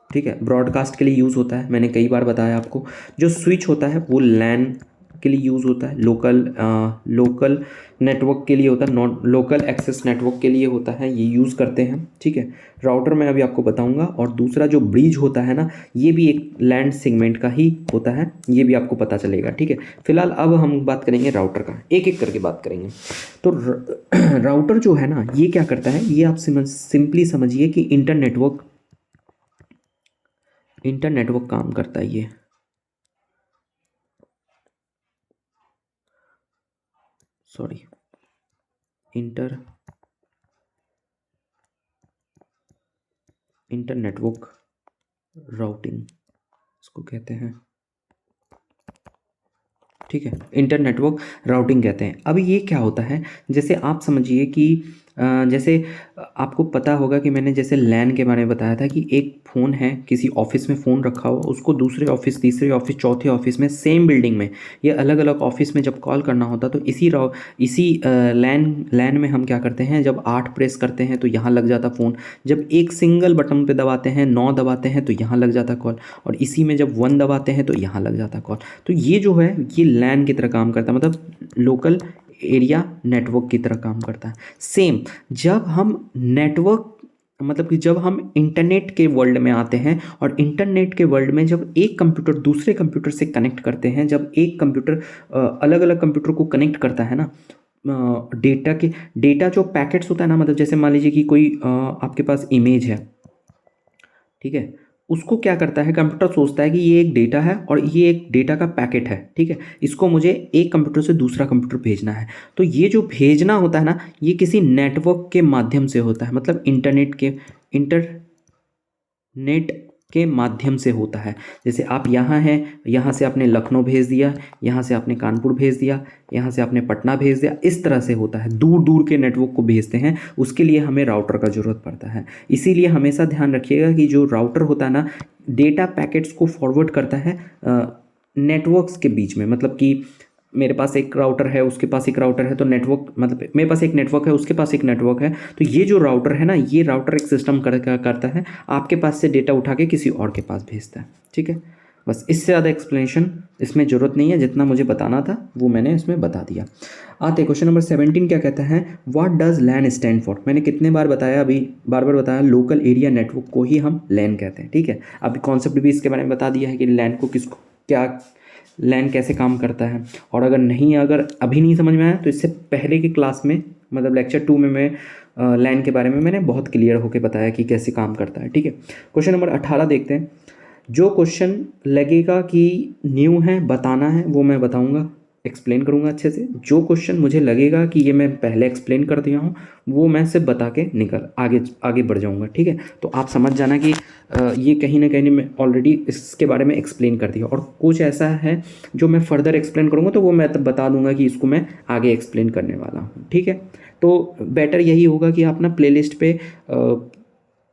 ठीक है, ब्रॉडकास्ट के लिए यूज़ होता है, मैंने कई बार बताया आपको। जो स्विच होता है वो लैन के लिए यूज़ होता है, लोकल नेटवर्क के लिए होता है, नॉन लोकल एक्सेस नेटवर्क के लिए होता है, ये यूज़ करते हैं, ठीक है। राउटर मैं अभी आपको बताऊंगा। और दूसरा जो ब्रिज होता है ना, ये भी एक लैंड सेगमेंट का ही होता है, ये भी आपको पता चलेगा, ठीक है। फिलहाल अब हम बात करेंगे राउटर का, एक एक करके बात करेंगे। तो राउटर जो है ना, ये क्या करता है, ये आप सिंपली समझिए कि इंटर नेटवर्क काम करता है। ये सॉरी, इंटर नेटवर्क राउटिंग इसको कहते हैं, ठीक है, इंटर नेटवर्क राउटिंग कहते हैं। अब ये क्या होता है, जैसे आप समझिए कि जैसे आपको पता होगा कि मैंने जैसे लैन के बारे में बताया था कि एक फ़ोन है, किसी ऑफिस में फ़ोन रखा हुआ, उसको दूसरे ऑफिस, तीसरे ऑफिस, चौथे ऑफिस में, सेम बिल्डिंग में, ये अलग अलग ऑफिस में जब कॉल करना होता तो इसी लैन में हम क्या करते हैं, जब 8 प्रेस करते हैं तो यहाँ लग जाता फ़ोन, जब एक सिंगल बटन पे दबाते हैं, 9 दबाते हैं तो यहाँ लग जाता कॉल, और इसी में जब 1 दबाते हैं तो यहाँ लग जाता कॉल। तो ये जो है ये लैन की तरह काम करता है, मतलब लोकल एरिया नेटवर्क की तरह काम करता है। सेम जब हम नेटवर्क, मतलब कि जब हम इंटरनेट के वर्ल्ड में आते हैं, और इंटरनेट के वर्ल्ड में जब एक कंप्यूटर दूसरे कंप्यूटर से कनेक्ट करते हैं, जब एक कंप्यूटर अलग अलग कंप्यूटर को कनेक्ट करता है ना, डेटा जो पैकेट्स होता है ना, मतलब जैसे मान लीजिए कि कोई आपके पास इमेज है, ठीक है, उसको क्या करता है, कंप्यूटर सोचता है कि ये एक डेटा है और ये एक डेटा का पैकेट है, ठीक है, इसको मुझे एक कंप्यूटर से दूसरा कंप्यूटर भेजना है। तो ये जो भेजना होता है ना, ये किसी नेटवर्क के माध्यम से होता है, मतलब इंटरनेट के माध्यम से होता है। जैसे आप यहाँ हैं, यहाँ से आपने लखनऊ भेज दिया, यहाँ से आपने कानपुर भेज दिया, यहाँ से आपने पटना भेज दिया, इस तरह से होता है, दूर दूर के नेटवर्क को भेजते हैं, उसके लिए हमें राउटर का ज़रूरत पड़ता है। इसीलिए हमेशा ध्यान रखिएगा कि जो राउटर होता है ना, डेटा पैकेट्स को फॉरवर्ड करता है नेटवर्क्स के बीच में। मतलब कि मेरे पास एक राउटर है, उसके पास एक राउटर है, तो नेटवर्क, मतलब मेरे पास एक नेटवर्क है, उसके पास एक नेटवर्क है, तो ये जो राउटर है ना, ये राउटर एक सिस्टम करता है, आपके पास से डेटा उठा के किसी और के पास भेजता है, ठीक है। बस इससे ज़्यादा एक्सप्लेनेशन इसमें ज़रूरत नहीं है, जितना मुझे बताना था वो मैंने इसमें बता दिया। आते क्वेश्चन नंबर 17 क्या कहता है, what does LAN stand for. मैंने कितने बार बताया, अभी बार बार बताया, लोकल एरिया नेटवर्क को ही हम लैन कहते हैं, ठीक है। अभी कॉन्सेप्ट भी इसके बारे में बता दिया है कि लैन को किसको क्या, लैन कैसे काम करता है। और अगर अभी नहीं समझ में आया तो इससे पहले की क्लास में, मतलब लेक्चर 2 में मैं लैन के बारे में मैंने बहुत क्लियर होकर बताया कि कैसे काम करता है, ठीक है। क्वेश्चन नंबर 18 देखते हैं। जो क्वेश्चन लगेगा कि न्यू है, बताना है, वो मैं बताऊंगा, एक्सप्लेन करूंगा अच्छे से। जो क्वेश्चन मुझे लगेगा कि ये मैं पहले एक्सप्लेन कर दिया हूँ, वो मैं सिर्फ बता के आगे बढ़ जाऊंगा, ठीक है। तो आप समझ जाना कि ये कहीं ना कहीं मैं ऑलरेडी इसके बारे में एक्सप्लेन कर दिया, और कुछ ऐसा है जो मैं फर्दर एक्सप्लेन करूँगा तो वो मैं तब बता दूंगा कि इसको मैं आगे एक्सप्लेन करने वाला हूँ, ठीक है। तो बेटर यही होगा कि आप ना प्ले लिस्ट पे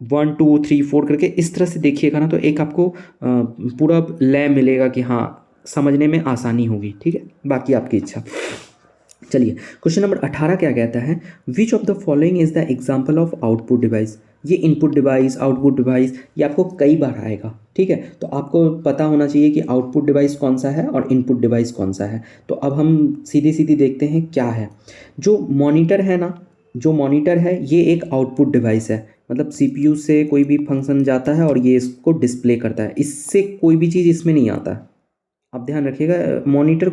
1 2 3 4 करके इस तरह से देखिएगा ना, तो एक आपको पूरा लय मिलेगा कि हाँ, समझने में आसानी होगी, ठीक है। बाकी आपकी इच्छा। चलिए क्वेश्चन नंबर 18 क्या कहता है, विच of the following is the example of output device. ये इनपुट डिवाइस, आउटपुट डिवाइस, ये आपको कई बार आएगा, ठीक है। तो आपको पता होना चाहिए कि आउटपुट डिवाइस कौन सा है और इनपुट डिवाइस कौन सा है। तो अब हम सीधी सीधी देखते हैं क्या है। जो मॉनिटर है ना, जो मॉनिटर है ये एक आउटपुट डिवाइस है, मतलब सीपीयू से कोई भी फंक्शन जाता है और ये इसको डिस्प्ले करता है, इससे कोई भी चीज़ इसमें नहीं आता। आप ध्यान रखिएगा, मॉनिटर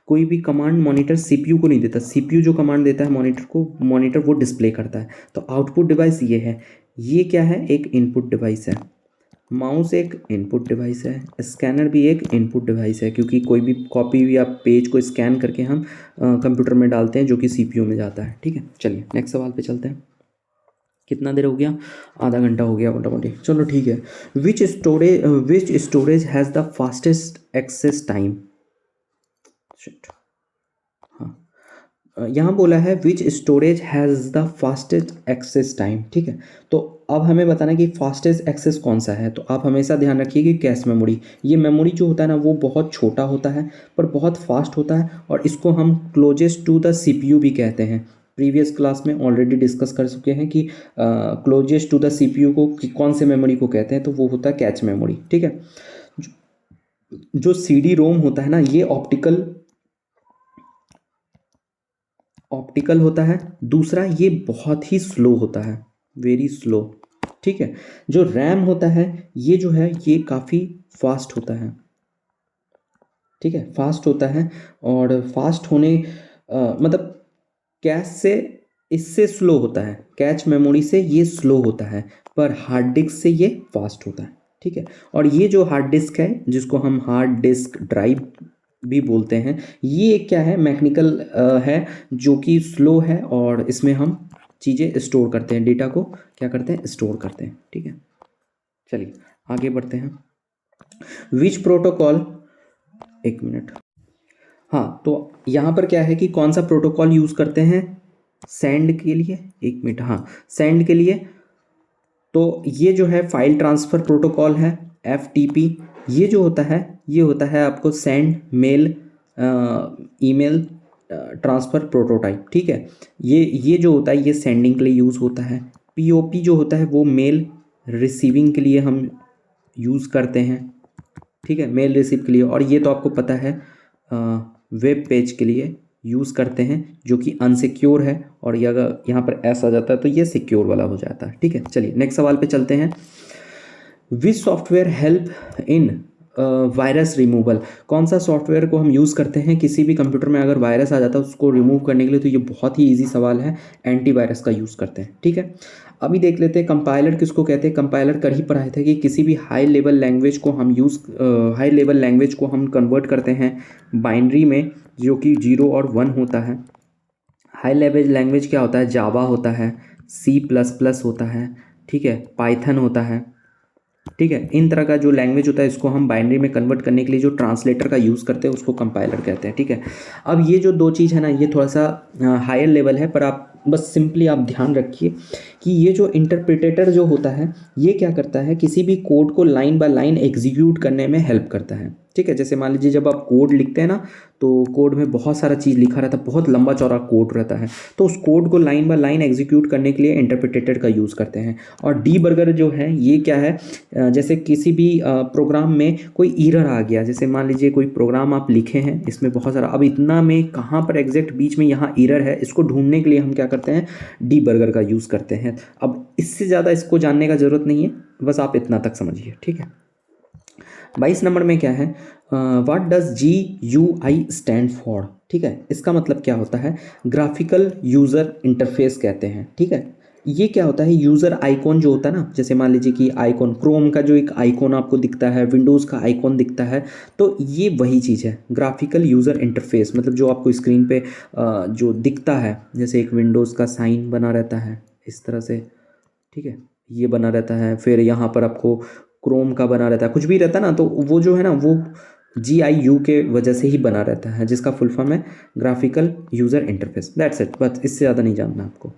कोई भी कमांड मॉनिटर सीपीयू को नहीं देता, सीपीयू जो कमांड देता है मॉनिटर को, मॉनिटर वो डिस्प्ले करता है। तो आउटपुट डिवाइस ये है। ये क्या है, एक इनपुट डिवाइस है। माउस एक इनपुट डिवाइस है, स्कैनर भी एक इनपुट डिवाइस है, क्योंकि कोई भी कॉपी या पेज को स्कैन करके हम कंप्यूटर में डालते हैं जो कि सीपीयू में जाता है, ठीक है। चलिए नेक्स्ट सवाल पे चलते हैं। कितना देर हो गया, आधा घंटा हो गया मोटामोटी, चलो ठीक है। Which storage has the fastest access time. हाँ, यहाँ बोला है which storage has the fastest access time, ठीक है। तो अब हमें बताना है कि फास्टेस्ट एक्सेस कौन सा है। तो आप हमेशा ध्यान रखिए कि कैश मेमोरी, ये मेमोरी जो होता है ना वो बहुत छोटा होता है पर बहुत फास्ट होता है, और इसको हम क्लोजेस्ट टू द सीपीयू भी कहते हैं। प्रीवियस क्लास में ऑलरेडी डिस्कस कर चुके हैं कि क्लोजेस्ट टू द सीपीयू को कौन से मेमोरी को कहते हैं, तो वो होता है कैच मेमोरी, ठीक है। जो सीडी रोम होता है ना, ये ऑप्टिकल होता है। दूसरा, ये बहुत ही स्लो होता है, वेरी स्लो, ठीक है। जो रैम होता है ये जो है ये काफ़ी फास्ट होता है, ठीक है, फास्ट होता है। और फास्ट होने मतलब कैश से इससे स्लो होता है, कैच मेमोरी से ये स्लो होता है, पर हार्ड डिस्क से ये फास्ट होता है, ठीक है। और ये जो हार्ड डिस्क है जिसको हम हार्ड डिस्क ड्राइव भी बोलते हैं, ये क्या है, मैकेनिकल है जो कि स्लो है, और इसमें हम चीज़ें स्टोर करते हैं, डेटा को क्या करते हैं, स्टोर करते हैं, ठीक है। चलिए आगे बढ़ते हैं। विच प्रोटोकॉल, एक मिनट, हाँ, तो यहाँ पर क्या है कि कौन सा प्रोटोकॉल यूज़ करते हैं सेंड के लिए, एक मिनट, हाँ, सेंड के लिए। तो ये जो है फाइल ट्रांसफ़र प्रोटोकॉल है, FTP। ये जो होता है ये होता है आपको send mail email transfer prototype, ठीक है। ये जो होता है ये सेंडिंग के लिए यूज़ होता है। POP जो होता है वो मेल रिसीविंग के लिए हम यूज़ करते हैं, ठीक है, मेल रिसीव के लिए। और ये तो आपको पता है वेब पेज के लिए यूज़ करते हैं जो कि अनसिक्योर है, और ये अगर यहाँ पर ऐसा आ जाता है तो ये सिक्योर वाला हो जाता है, ठीक है। चलिए नेक्स्ट सवाल पे चलते हैं। विच software help in virus removal, कौन सा सॉफ्टवेयर को हम यूज़ करते हैं किसी भी कंप्यूटर में अगर वायरस आ जाता है उसको रिमूव करने के लिए। तो ये बहुत ही इजी सवाल है, एंटीवायरस का यूज़ करते हैं, ठीक है। अभी देख लेते हैं कंपाइलर किसको कहते हैं। कंपाइलर कर ही पढ़ाए थे कि किसी भी हाई लेवल लैंग्वेज को हम कन्वर्ट करते हैं बाइनरी में, जो कि 0 और 1 होता है। हाई लेवल लैंग्वेज क्या होता है, जावा होता है, C++ होता है, ठीक है, पाइथन होता है, ठीक है। इन तरह का जो लैंग्वेज होता है इसको हम बाइनरी में कन्वर्ट करने के लिए जो ट्रांसलेटर का यूज़ करते हैं उसको कंपाइलर कहते हैं, ठीक है। अब ये जो दो चीज़ है ना ये थोड़ा सा हायर लेवल है, पर आप बस सिंपली आप ध्यान रखिए कि ये जो इंटरप्रिटेटर जो होता है ये क्या करता है, किसी भी कोड को लाइन बाय लाइन एग्जीक्यूट करने में हेल्प करता है, ठीक है। जैसे मान लीजिए जब आप कोड लिखते हैं ना तो कोड में बहुत सारा चीज़ लिखा रहता है, बहुत लंबा चौड़ा कोड रहता है, तो उस कोड को लाइन बाय लाइन एग्जीक्यूट करने के लिए इंटरप्रिटेटर का यूज़ करते हैं। और डीबगर जो है ये क्या है, जैसे किसी भी प्रोग्राम में कोई एरर आ गया, जैसे मान लीजिए कोई प्रोग्राम आप लिखे हैं इसमें बहुत सारा, अब इतना में कहाँ पर एग्जैक्ट बीच में यहाँ एरर है, इसको ढूंढने के लिए हम क्या करते हैं, डीबगर का यूज़ करते हैं। अब इससे ज़्यादा इसको जानने का ज़रूरत नहीं है, बस आप इतना तक समझिए, ठीक है। 22 नंबर में क्या है, what does GUI stand for, ठीक है। इसका मतलब क्या होता है, ग्राफिकल यूज़र इंटरफेस कहते हैं, ठीक है। ये क्या होता है, यूज़र आइकॉन जो होता है ना, जैसे मान लीजिए कि आइकॉन, क्रोम का जो एक आइकॉन आपको दिखता है, विंडोज़ का आइकॉन दिखता है, तो ये वही चीज़ है ग्राफिकल यूज़र इंटरफेस। मतलब जो आपको स्क्रीन पे जो दिखता है, जैसे एक विंडोज़ का साइन बना रहता है इस तरह से, ठीक है, ये बना रहता है, फिर यहाँ पर आपको क्रोम का बना रहता है, कुछ भी रहता है ना, तो वो जो है ना वो GIU के वजह से ही बना रहता है, जिसका फुल फॉर्म है graphical user interface, that's it, बस इससे ज़्यादा नहीं जानना आपको।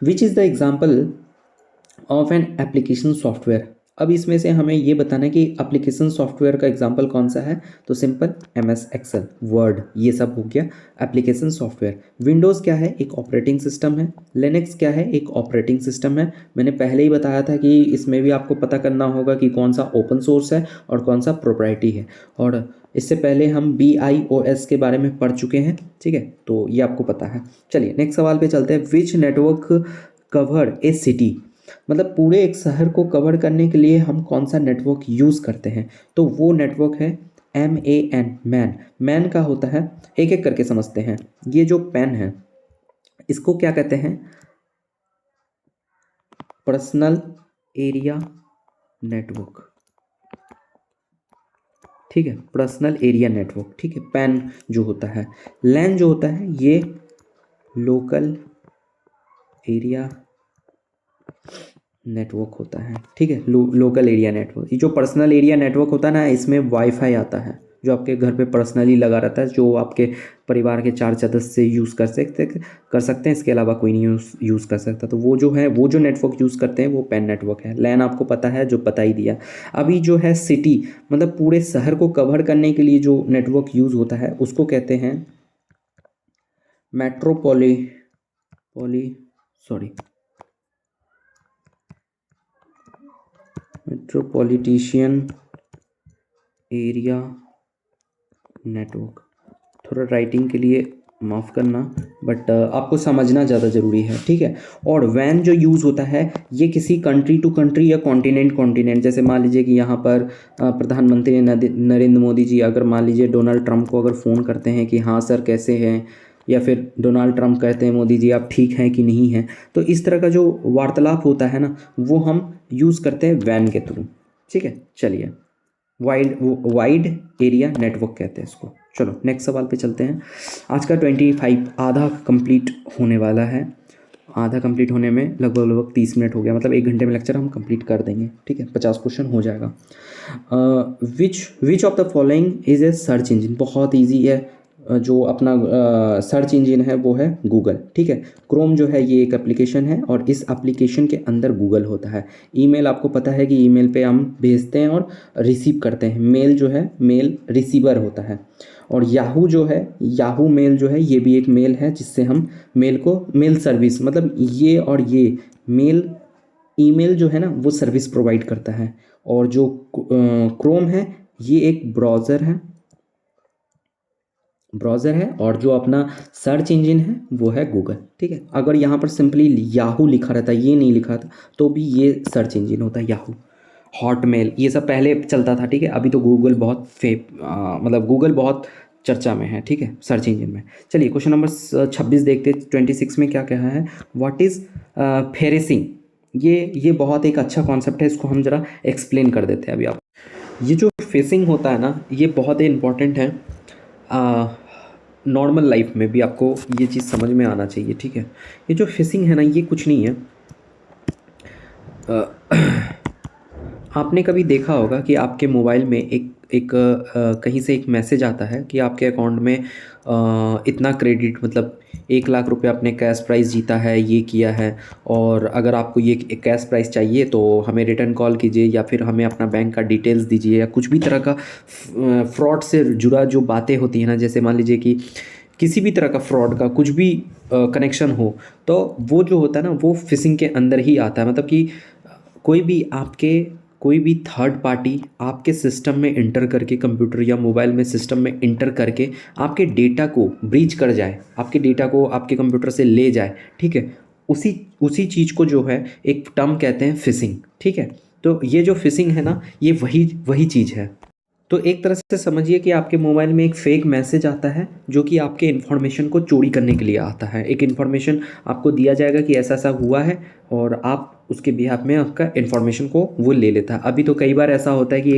Which is the example of an application software, अब इसमें से हमें ये बताना है कि एप्लीकेशन सॉफ्टवेयर का एग्जांपल कौन सा है, तो सिंपल MS एक्सेल, वर्ड, ये सब हो गया एप्लीकेशन सॉफ्टवेयर। विंडोज़ क्या है, एक ऑपरेटिंग सिस्टम है। लिनक्स क्या है, एक ऑपरेटिंग सिस्टम है। मैंने पहले ही बताया था कि इसमें भी आपको पता करना होगा कि कौन सा ओपन सोर्स है और कौन सा प्रोप्राइटरी है, और इससे पहले हम BIOS के बारे में पढ़ चुके हैं, ठीक है, तो ये आपको पता है। चलिए नेक्स्ट सवाल पे चलते हैं। विच नेटवर्क कवर ए सिटी, मतलब पूरे एक शहर को कवर करने के लिए हम कौन सा नेटवर्क यूज़ करते हैं, तो वो नेटवर्क है MAN, मैन। मैन का होता है, एक एक करके समझते हैं। ये जो पेन है इसको क्या कहते हैं, पर्सनल एरिया नेटवर्क, ठीक है, पर्सनल एरिया नेटवर्क, ठीक है, पैन जो होता है। लैन जो होता है ये लोकल एरिया नेटवर्क होता है, ठीक है, लोकल एरिया नेटवर्क। ये जो पर्सनल एरिया नेटवर्क होता है ना, इसमें वाईफाई आता है, जो आपके घर पे पर्सनली लगा रहता है, जो आपके परिवार के 4 सदस्य यूज़ कर सकते हैं, इसके अलावा कोई नहीं यूज़ कर सकता। तो वो जो नेटवर्क यूज़ करते हैं वो पैन नेटवर्क है। लैन आपको पता है, जो पता ही दिया। अभी जो है सिटी, मतलब पूरे शहर को कवर करने के लिए जो नेटवर्क यूज़ होता है उसको कहते हैं मेट्रोपॉलिटिशियन एरिया नेटवर्क। थोड़ा राइटिंग के लिए माफ़ करना, बट आपको समझना ज़्यादा ज़रूरी है, ठीक है। और वैन जो यूज़ होता है ये किसी कंट्री टू कंट्री या कॉन्टिनेंट, जैसे मान लीजिए कि यहाँ पर प्रधानमंत्री नरेंद्र मोदी जी अगर मान लीजिए डोनाल्ड ट्रंप को अगर फ़ोन करते हैं कि हाँ सर कैसे हैं, या फिर डोनाल्ड ट्रंप कहते हैं मोदी जी आप ठीक हैं कि नहीं हैं, तो इस तरह का जो वार्तालाप होता है ना वो हम यूज़ करते हैं वैन के थ्रू, ठीक है। चलिए, वाइड एरिया नेटवर्क कहते हैं इसको। चलो नेक्स्ट सवाल पे चलते हैं। आज का 25 आधा कंप्लीट होने वाला है। आधा कंप्लीट होने में लगभग 30 मिनट हो गया, मतलब 1 घंटे में लेक्चर हम कंप्लीट कर देंगे, ठीक है। 50 क्वेश्चन हो जाएगा। विच of the following is a search engine. बहुत ईजी है। जो अपना सर्च इंजन है वो है गूगल, ठीक है। क्रोम जो है ये एक एप्लीकेशन है और इस एप्लीकेशन के अंदर गूगल होता है। ईमेल आपको पता है कि ईमेल पे हम भेजते हैं और रिसीव करते हैं। मेल जो है मेल रिसीवर होता है। और याहू जो है, याहू मेल जो है ये भी एक मेल है जिससे हम मेल सर्विस, मतलब ये और ये मेल ईमेल जो है ना वो सर्विस प्रोवाइड करता है। और जो क्रोम है ये एक ब्राउज़र है और जो अपना सर्च इंजन है वो है गूगल, ठीक है। अगर यहाँ पर सिंपली याहू लिखा रहता, ये नहीं लिखा था, तो भी ये सर्च इंजन होता है याहू। हॉटमेल ये सब पहले चलता था, ठीक है। अभी तो गूगल बहुत मतलब गूगल बहुत चर्चा में है, ठीक है, सर्च इंजन में। चलिए क्वेश्चन नंबर 26 देखते। 26 में क्या कहा है, व्हाट इज़ फेरेसिंग। ये बहुत एक अच्छा कॉन्सेप्ट है, इसको हम ज़रा एक्सप्लेन कर देते हैं अभी आप। ये जो फेसिंग होता है ना ये बहुत ही इम्पॉर्टेंट है। नॉर्मल लाइफ में भी आपको ये चीज़ समझ में आना चाहिए, ठीक है। ये जो फिशिंग है ना ये कुछ नहीं है। आपने कभी देखा होगा कि आपके मोबाइल में एक कहीं से एक मैसेज आता है कि आपके अकाउंट में इतना क्रेडिट, मतलब 1 लाख रुपए आपने कैश प्राइस जीता है, ये किया है, और अगर आपको ये कैश प्राइस चाहिए तो हमें रिटर्न कॉल कीजिए या फिर हमें अपना बैंक का डिटेल्स दीजिए, या कुछ भी तरह का फ्रॉड से जुड़ा जो बातें होती हैं ना, जैसे मान लीजिए कि किसी भी तरह का फ्रॉड का कुछ भी कनेक्शन हो, तो वो जो होता है ना वो फिशिंग के अंदर ही आता है। मतलब कि कोई भी थर्ड पार्टी आपके सिस्टम में इंटर करके, कंप्यूटर या मोबाइल में सिस्टम में इंटर करके आपके डेटा को ब्रीच कर जाए, आपके डेटा को आपके कंप्यूटर से ले जाए, ठीक है। उसी चीज़ को जो है एक टर्म कहते हैं फिशिंग, ठीक है। तो ये जो फिशिंग है ना ये वही चीज़ है। तो एक तरह से समझिए कि आपके मोबाइल में एक फ़ेक मैसेज आता है जो कि आपके इन्फॉर्मेशन को चोरी करने के लिए आता है। एक इन्फॉर्मेशन आपको दिया जाएगा कि ऐसा ऐसा हुआ है और आप उसके बिहाफ में आपका इन्फॉर्मेशन को वो ले लेता है। अभी तो कई बार ऐसा होता है कि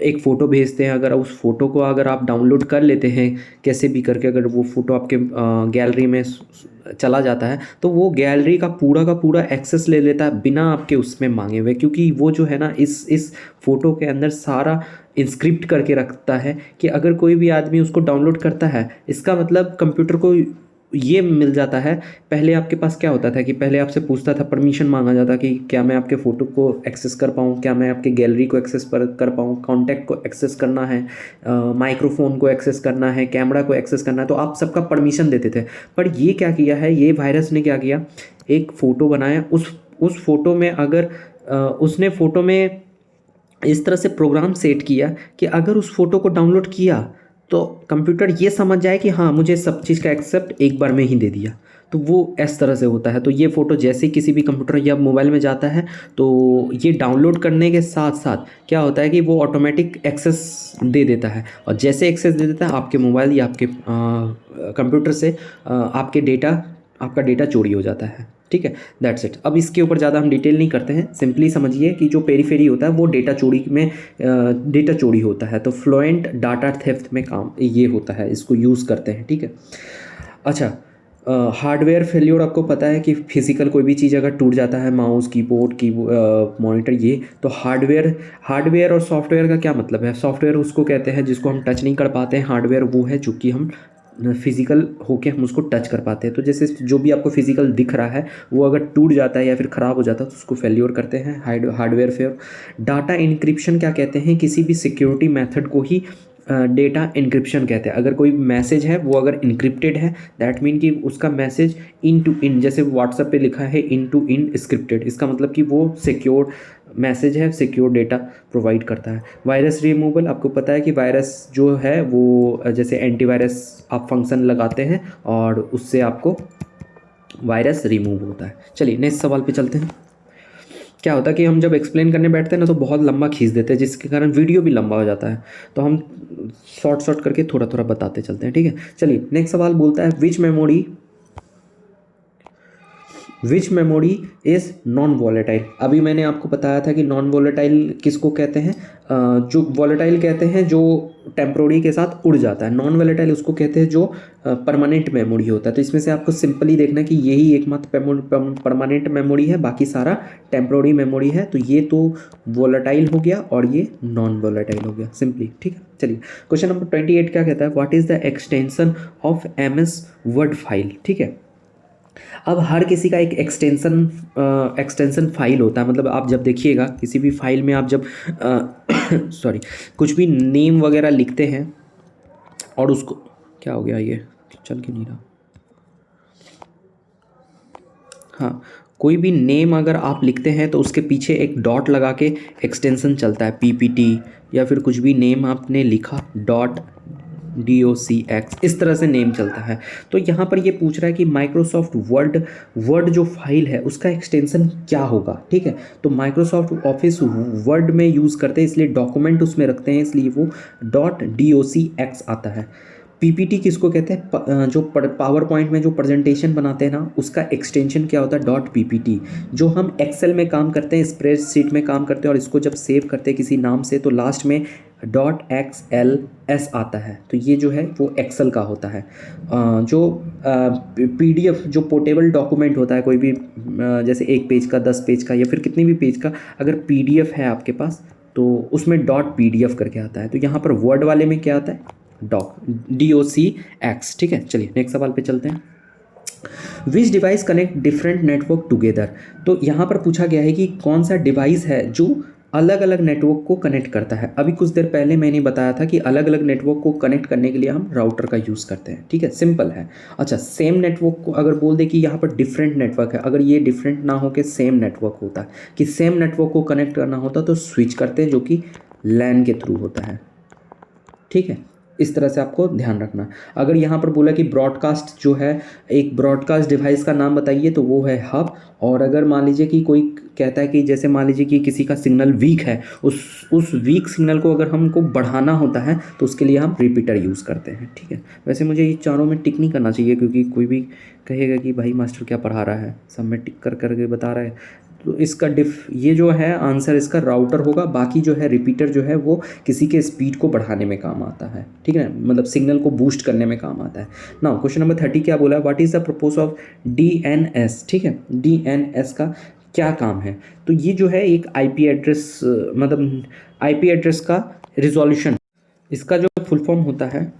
एक फ़ोटो भेजते हैं, अगर उस फ़ोटो को अगर आप डाउनलोड कर लेते हैं कैसे भी करके, अगर वो फ़ोटो आपके गैलरी में चला जाता है तो वो गैलरी का पूरा एक्सेस ले लेता है बिना आपके उसमें मांगे हुए, क्योंकि वो जो है ना इस फ़ोटो के अंदर सारा इंस्क्रिप्ट करके रखता है कि अगर कोई भी आदमी उसको डाउनलोड करता है, इसका मतलब कंप्यूटर को ये मिल जाता है। पहले आपके पास क्या होता था कि पहले आपसे पूछता था, परमिशन मांगा जाता कि क्या मैं आपके फ़ोटो को एक्सेस कर पाऊँ, क्या मैं आपके गैलरी को एक्सेस कर पाऊँ, कॉन्टैक्ट को एक्सेस करना है, माइक्रोफोन को एक्सेस करना है, कैमरा को एक्सेस करना है, तो आप सबका परमिशन देते थे। पर ये क्या किया है, ये वायरस ने क्या किया, एक फ़ोटो बनाया, उस फ़ोटो में अगर उसने फ़ोटो में इस तरह से प्रोग्राम सेट किया कि अगर उस फोटो को डाउनलोड किया तो कंप्यूटर ये समझ जाए कि हाँ मुझे सब चीज़ का एक्सेप्ट एक बार में ही दे दिया। तो वो इस तरह से होता है। तो ये फ़ोटो जैसे ही किसी भी कंप्यूटर या मोबाइल में जाता है तो ये डाउनलोड करने के साथ साथ क्या होता है कि वो ऑटोमेटिक एक्सेस दे देता है, और जैसे एक्सेस दे देता है आपके मोबाइल या आपके कंप्यूटर से आपका डेटा चोरी हो जाता है, ठीक है। That's it. अब इसके ऊपर ज़्यादा हम डिटेल नहीं करते हैं, सिंपली समझिए कि जो पेरीफेरी होता है वो डेटा चोरी होता है। तो फ्लुएंट डाटा थेफ्ट में काम ये होता है, इसको यूज़ करते हैं, ठीक है। अच्छा, हार्डवेयर फेल्योर आपको पता है कि फिजिकल कोई भी चीज़ अगर टूट जाता है, माउस, कीबोर्ड, मॉनिटर, ये तो हार्डवेयर और सॉफ्टवेयर का क्या मतलब है? सॉफ्टवेयर उसको कहते हैं जिसको हम टच नहीं कर पाते हैं, हार्डवेयर वो है जो कि हम फिजिकल होके हम उसको टच कर पाते हैं। तो जैसे जो भी आपको फिजिकल दिख रहा है वो अगर टूट जाता है या फिर ख़राब हो जाता है तो उसको फेल्योर करते हैं, हार्डवेयर फेल्योर। डाटा इंक्रिप्शन क्या कहते हैं? किसी भी सिक्योरिटी मेथड को ही डेटा इंक्रिप्शन कहते हैं। अगर कोई मैसेज है वो अगर इंक्रिप्टेड है, दैट मीन कि उसका मैसेज इन टू इन, जैसे व्हाट्सएप पे लिखा है इन टू इन स्क्रिप्टेड, इसका मतलब कि वो सिक्योर मैसेज है, सिक्योर डेटा प्रोवाइड करता है। वायरस रिमूवल, आपको पता है कि वायरस जो है वो जैसे एंटीवायरस आप फंक्शन लगाते हैं और उससे आपको वायरस रिमूव होता है। चलिए नेक्स्ट सवाल पे चलते हैं। क्या होता है कि हम जब एक्सप्लेन करने बैठते हैं ना तो बहुत लंबा खींच देते हैं, जिसके कारण वीडियो भी लंबा हो जाता है। तो हम शॉर्ट करके थोड़ा थोड़ा बताते चलते हैं, ठीक है। चलिए नेक्स्ट सवाल बोलता है which memory is non volatile. अभी मैंने आपको बताया था कि नॉन वॉलेटाइल किसको कहते हैं? जो वॉलेटाइल कहते हैं जो टेम्प्रोरी के साथ उड़ जाता है, नॉन वॉलेटाइल उसको कहते हैं जो परमानेंट मेमोरी होता है। तो इसमें से आपको सिंपली देखना है कि यही एकमात्र परमानेंट मेमोरी है, बाकी सारा टेम्प्रोरी मेमोरी है। तो ये तो वॉलेटाइल हो गया और ये नॉन वॉलेटाइल हो गया, सिंपली, ठीक है। चलिए क्वेश्चन नंबर 28 क्या कहता है? What is the extension of MS word file, ठीक है। अब हर किसी का एक एक्सटेंशन फाइल होता है। मतलब आप जब देखिएगा किसी भी फाइल में आप जब सॉरी कुछ भी नेम वगैरह लिखते हैं और उसको, क्या हो गया ये चल क्यों नहीं रहा? हाँ, कोई भी नेम अगर आप लिखते हैं तो उसके पीछे एक डॉट लगा के एक्सटेंशन चलता है, PPT या फिर कुछ भी नेम आपने लिखा .docx, इस तरह से नेम चलता है। तो यहाँ पर ये पूछ रहा है कि माइक्रोसॉफ्ट वर्ड जो फाइल है उसका एक्सटेंशन क्या होगा, ठीक है। तो माइक्रोसॉफ्ट ऑफिस वर्ड में यूज़ करते हैं इसलिए डॉक्यूमेंट उसमें रखते हैं, इसलिए वो .docx आता है। PPT किसको कहते हैं? जो पावर पॉइंट में जो प्रेजेंटेशन बनाते हैं ना उसका एक्सटेंशन क्या होता है? .ppt। जो हम एक्सेल में काम करते हैं, स्प्रेडशीट में काम करते हैं और इसको जब सेव करते हैं किसी नाम से तो लास्ट में .xls आता है। तो ये जो है वो एक्सेल का होता है। जो PDF जो पोर्टेबल डॉक्यूमेंट होता है, कोई भी जैसे 1 पेज का, 10 पेज का या फिर कितनी भी पेज का अगर PDF है आपके पास तो उसमें .pdf करके आता है। तो यहाँ पर वर्ड वाले में क्या आता है? DOCX, ठीक है। चलिए नेक्स्ट सवाल पे चलते हैं। Which device connect different network together. तो यहाँ पर पूछा गया है कि कौन सा डिवाइस है जो अलग अलग नेटवर्क को कनेक्ट करता है। अभी कुछ देर पहले मैंने बताया था कि अलग अलग नेटवर्क को कनेक्ट करने के लिए हम राउटर का यूज़ करते हैं, ठीक है, सिंपल है। अच्छा, सेम नेटवर्क को अगर बोल दे कि यहाँ पर डिफरेंट नेटवर्क है, अगर ये डिफरेंट ना हो के सेम नेटवर्क होता कि सेम नेटवर्क को कनेक्ट करना होता तो स्विच करते हैं जो कि LAN के थ्रू होता है, ठीक है। इस तरह से आपको ध्यान रखना। अगर यहाँ पर बोला कि ब्रॉडकास्ट जो है, एक ब्रॉडकास्ट डिवाइस का नाम बताइए तो वो है हब। और अगर मान लीजिए कि कोई कहता है कि जैसे मान लीजिए कि किसी का सिग्नल वीक है, उस वीक सिग्नल को अगर हमको बढ़ाना होता है तो उसके लिए हम रिपीटर यूज़ करते हैं, ठीक है। वैसे मुझे ये चारों में टिक नहीं करना चाहिए क्योंकि कोई भी कहेगा कि भाई मास्टर क्या पढ़ा रहा है, सब में टिक कर करके बता रहा है। तो इसका ये जो है आंसर इसका राउटर होगा। बाकी जो है रिपीटर जो है वो किसी के स्पीड को बढ़ाने में काम आता है, ठीक है, मतलब सिग्नल को बूस्ट करने में काम आता है। नाउ क्वेश्चन नंबर 30 क्या बोला है? What is the purpose of DNS, ठीक है। DNS का क्या काम है? तो ये जो है एक IP एड्रेस, मतलब IP एड्रेस का रिजोल्यूशन, इसका जो फुल फॉर्म होता है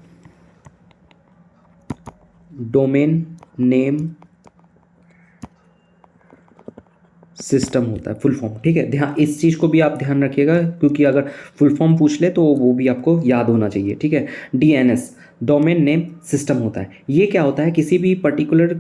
डोमेन नेम सिस्टम होता है, फुल फॉर्म, ठीक है। ध्यान, इस चीज़ को भी आप ध्यान रखिएगा क्योंकि अगर फुल फॉर्म पूछ ले तो वो भी आपको याद होना चाहिए, ठीक है। DNS डोमेन नेम सिस्टम होता है। ये क्या होता है? किसी भी पर्टिकुलर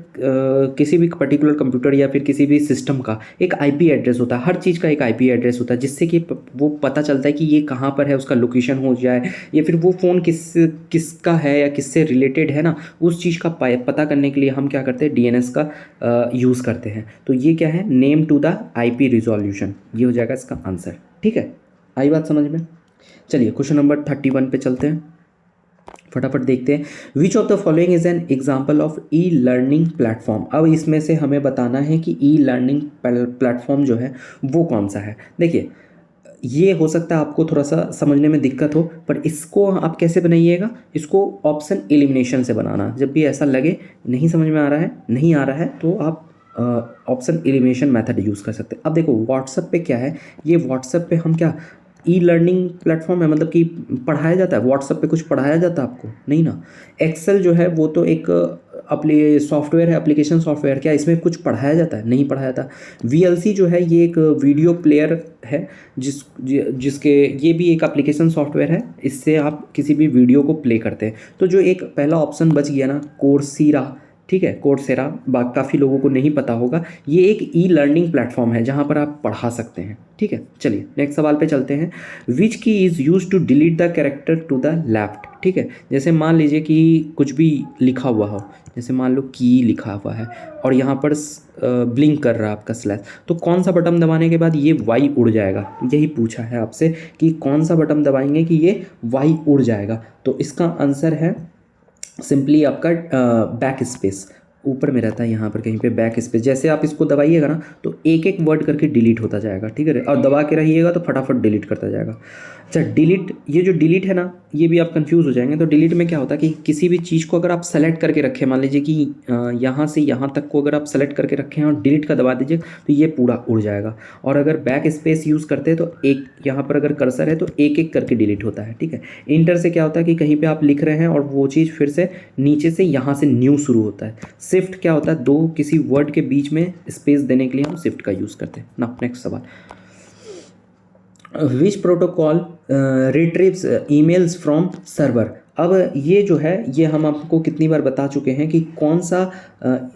कंप्यूटर या फिर किसी भी सिस्टम का एक IP एड्रेस होता है। हर चीज़ का एक IP एड्रेस होता है जिससे कि वो पता चलता है कि ये कहाँ पर है, उसका लोकेशन हो जाए या फिर वो फ़ोन किसका है या किससे रिलेटेड है ना, उस चीज़ का पता करने के लिए हम क्या करते हैं? DNS का यूज़ करते हैं। तो ये क्या है? Name to the IP resolution, ये हो जाएगा इसका आंसर, ठीक है। आई बात समझ में? चलिए क्वेश्चन नंबर 31 पे चलते हैं, फटाफट देखते हैं। Which of the following is an example of E-लर्निंग प्लेटफॉर्म। अब इसमें से हमें बताना है कि E-लर्निंग प्लेटफॉर्म जो है वो कौन सा है। देखिए ये हो सकता है आपको थोड़ा सा समझने में दिक्कत हो, पर इसको आप कैसे बनाइएगा, इसको ऑप्शन एलिमिनेशन से बनाना। जब भी ऐसा लगे नहीं समझ में आ रहा है, नहीं आ रहा है, तो आप ऑप्शन एलिमिनेशन मेथड यूज़ कर सकते हैं। अब देखो व्हाट्सएप पे क्या है, ये व्हाट्सएप पे हम क्या ई लर्निंग प्लेटफॉर्म है, मतलब कि पढ़ाया जाता है व्हाट्सएप पे, कुछ पढ़ाया जाता है आपको नहीं ना। एक्सेल जो है वो तो एक अपने सॉफ्टवेयर है, एप्लीकेशन सॉफ्टवेयर, क्या इसमें कुछ पढ़ाया जाता है, नहीं पढ़ाया जाता। वीएलसी जो है ये एक वीडियो प्लेयर है, जिसके ये भी एक एप्लीकेशन सॉफ्टवेयर है, इससे आप किसी भी वीडियो को प्ले करते हैं। तो जो एक पहला ऑप्शन बच गया ना, कोर्सेरा, ठीक है, कोर्सेरा काफ़ी लोगों को नहीं पता होगा, ये एक ई लर्निंग प्लेटफॉर्म है जहाँ पर आप पढ़ा सकते हैं। ठीक है, चलिए नेक्स्ट सवाल पे चलते हैं। Which key is use to delete the character to the left. ठीक है, जैसे मान लीजिए कि कुछ भी लिखा हुआ हो, जैसे मान लो की लिखा हुआ है और यहाँ पर ब्लिंक कर रहा है आपका स्लैश, तो कौन सा बटन दबाने के बाद ये वाई उड़ जाएगा। तो यही पूछा है आपसे कि कौन सा बटन दबाएंगे कि ये वाई उड़ जाएगा। तो इसका आंसर है सिंपली आपका बैक स्पेस, ऊपर में रहता है यहाँ पर कहीं पे बैक स्पेस। जैसे आप इसको दबाइएगा ना तो एक एक वर्ड करके डिलीट होता जाएगा। ठीक है, और दबा के रहिएगा तो फटाफट डिलीट करता जाएगा। अच्छा, डिलीट, ये जो डिलीट है ना, ये भी आप कंफ्यूज हो जाएंगे। तो डिलीट में क्या होता है कि किसी भी चीज़ को अगर आप सेलेक्ट करके रखें, मान लीजिए कि यहाँ से यहाँ तक को अगर आप सेलेक्ट करके रखें और डिलीट का दबा दीजिए तो ये पूरा उड़ जाएगा। और अगर बैक स्पेस यूज़ करते हैं तो एक यहाँ पर अगर कर्सर है तो एक एक करके डिलीट होता है। ठीक है, इंटर से क्या होता है कि कहीं पर आप लिख रहे हैं और वो चीज़ फिर से नीचे से यहाँ से न्यू शुरू होता है। शिफ्ट क्या होता है, दो किसी वर्ड के बीच में स्पेस देने के लिए हम शिफ्ट का यूज़ करते हैं ना। नेक्स्ट सवाल, विच protocol retrieves emails from server. अब ये जो है ये हम आपको कितनी बार बता चुके हैं कि कौन सा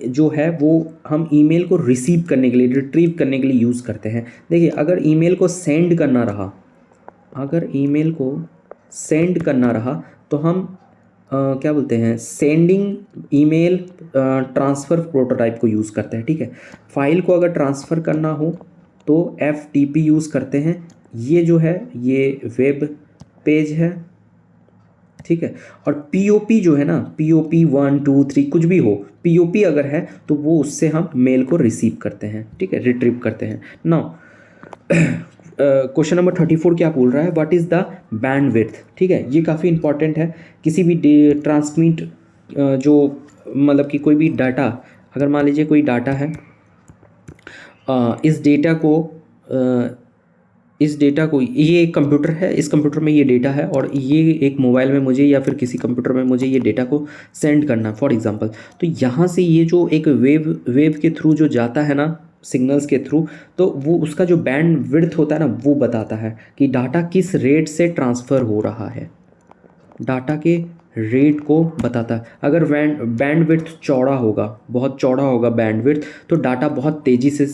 जो है वो हम ईमेल को रिसीव करने के लिए, रिट्रीव करने के लिए यूज़ करते हैं। देखिए, अगर ईमेल को सेंड करना रहा, अगर ईमेल को सेंड करना रहा तो हम क्या बोलते हैं, सेंडिंग ईमेल ट्रांसफ़र प्रोटोटाइप को यूज़ करते हैं। ठीक है, फाइल को अगर ट्रांसफ़र करना हो तो FTP यूज़ करते हैं। ये जो है ये वेब पेज है। ठीक है, और POP जो है ना, POP 1 2 3 कुछ भी हो, POP अगर है तो वो उससे हम मेल को रिसीव करते हैं। ठीक है, रिट्रीव करते हैं। नाउ क्वेश्चन नंबर 34 क्या बोल रहा है, व्हाट इज़ द बैंडविड्थ। ठीक है, ये काफ़ी इंपॉर्टेंट है। किसी भी ट्रांसमिट जो मतलब कि कोई भी डाटा, अगर मान लीजिए कोई डाटा है, इस डेटा को ये एक कंप्यूटर है, इस कंप्यूटर में ये डेटा है और ये एक मोबाइल में मुझे या फिर किसी कंप्यूटर में मुझे ये डेटा को सेंड करना फॉर एग्जांपल। तो यहाँ से ये जो एक वेव के थ्रू जो जाता है ना, सिग्नल्स के थ्रू, तो वो उसका जो बैंड विड्थ होता है ना, वो बताता है कि डाटा किस रेट से ट्रांसफ़र हो रहा है, डाटा के रेट को बताता है। अगर बैंड विड्थ चौड़ा होगा, बहुत चौड़ा होगा बैंड विड्थ, तो डाटा बहुत तेज़ी से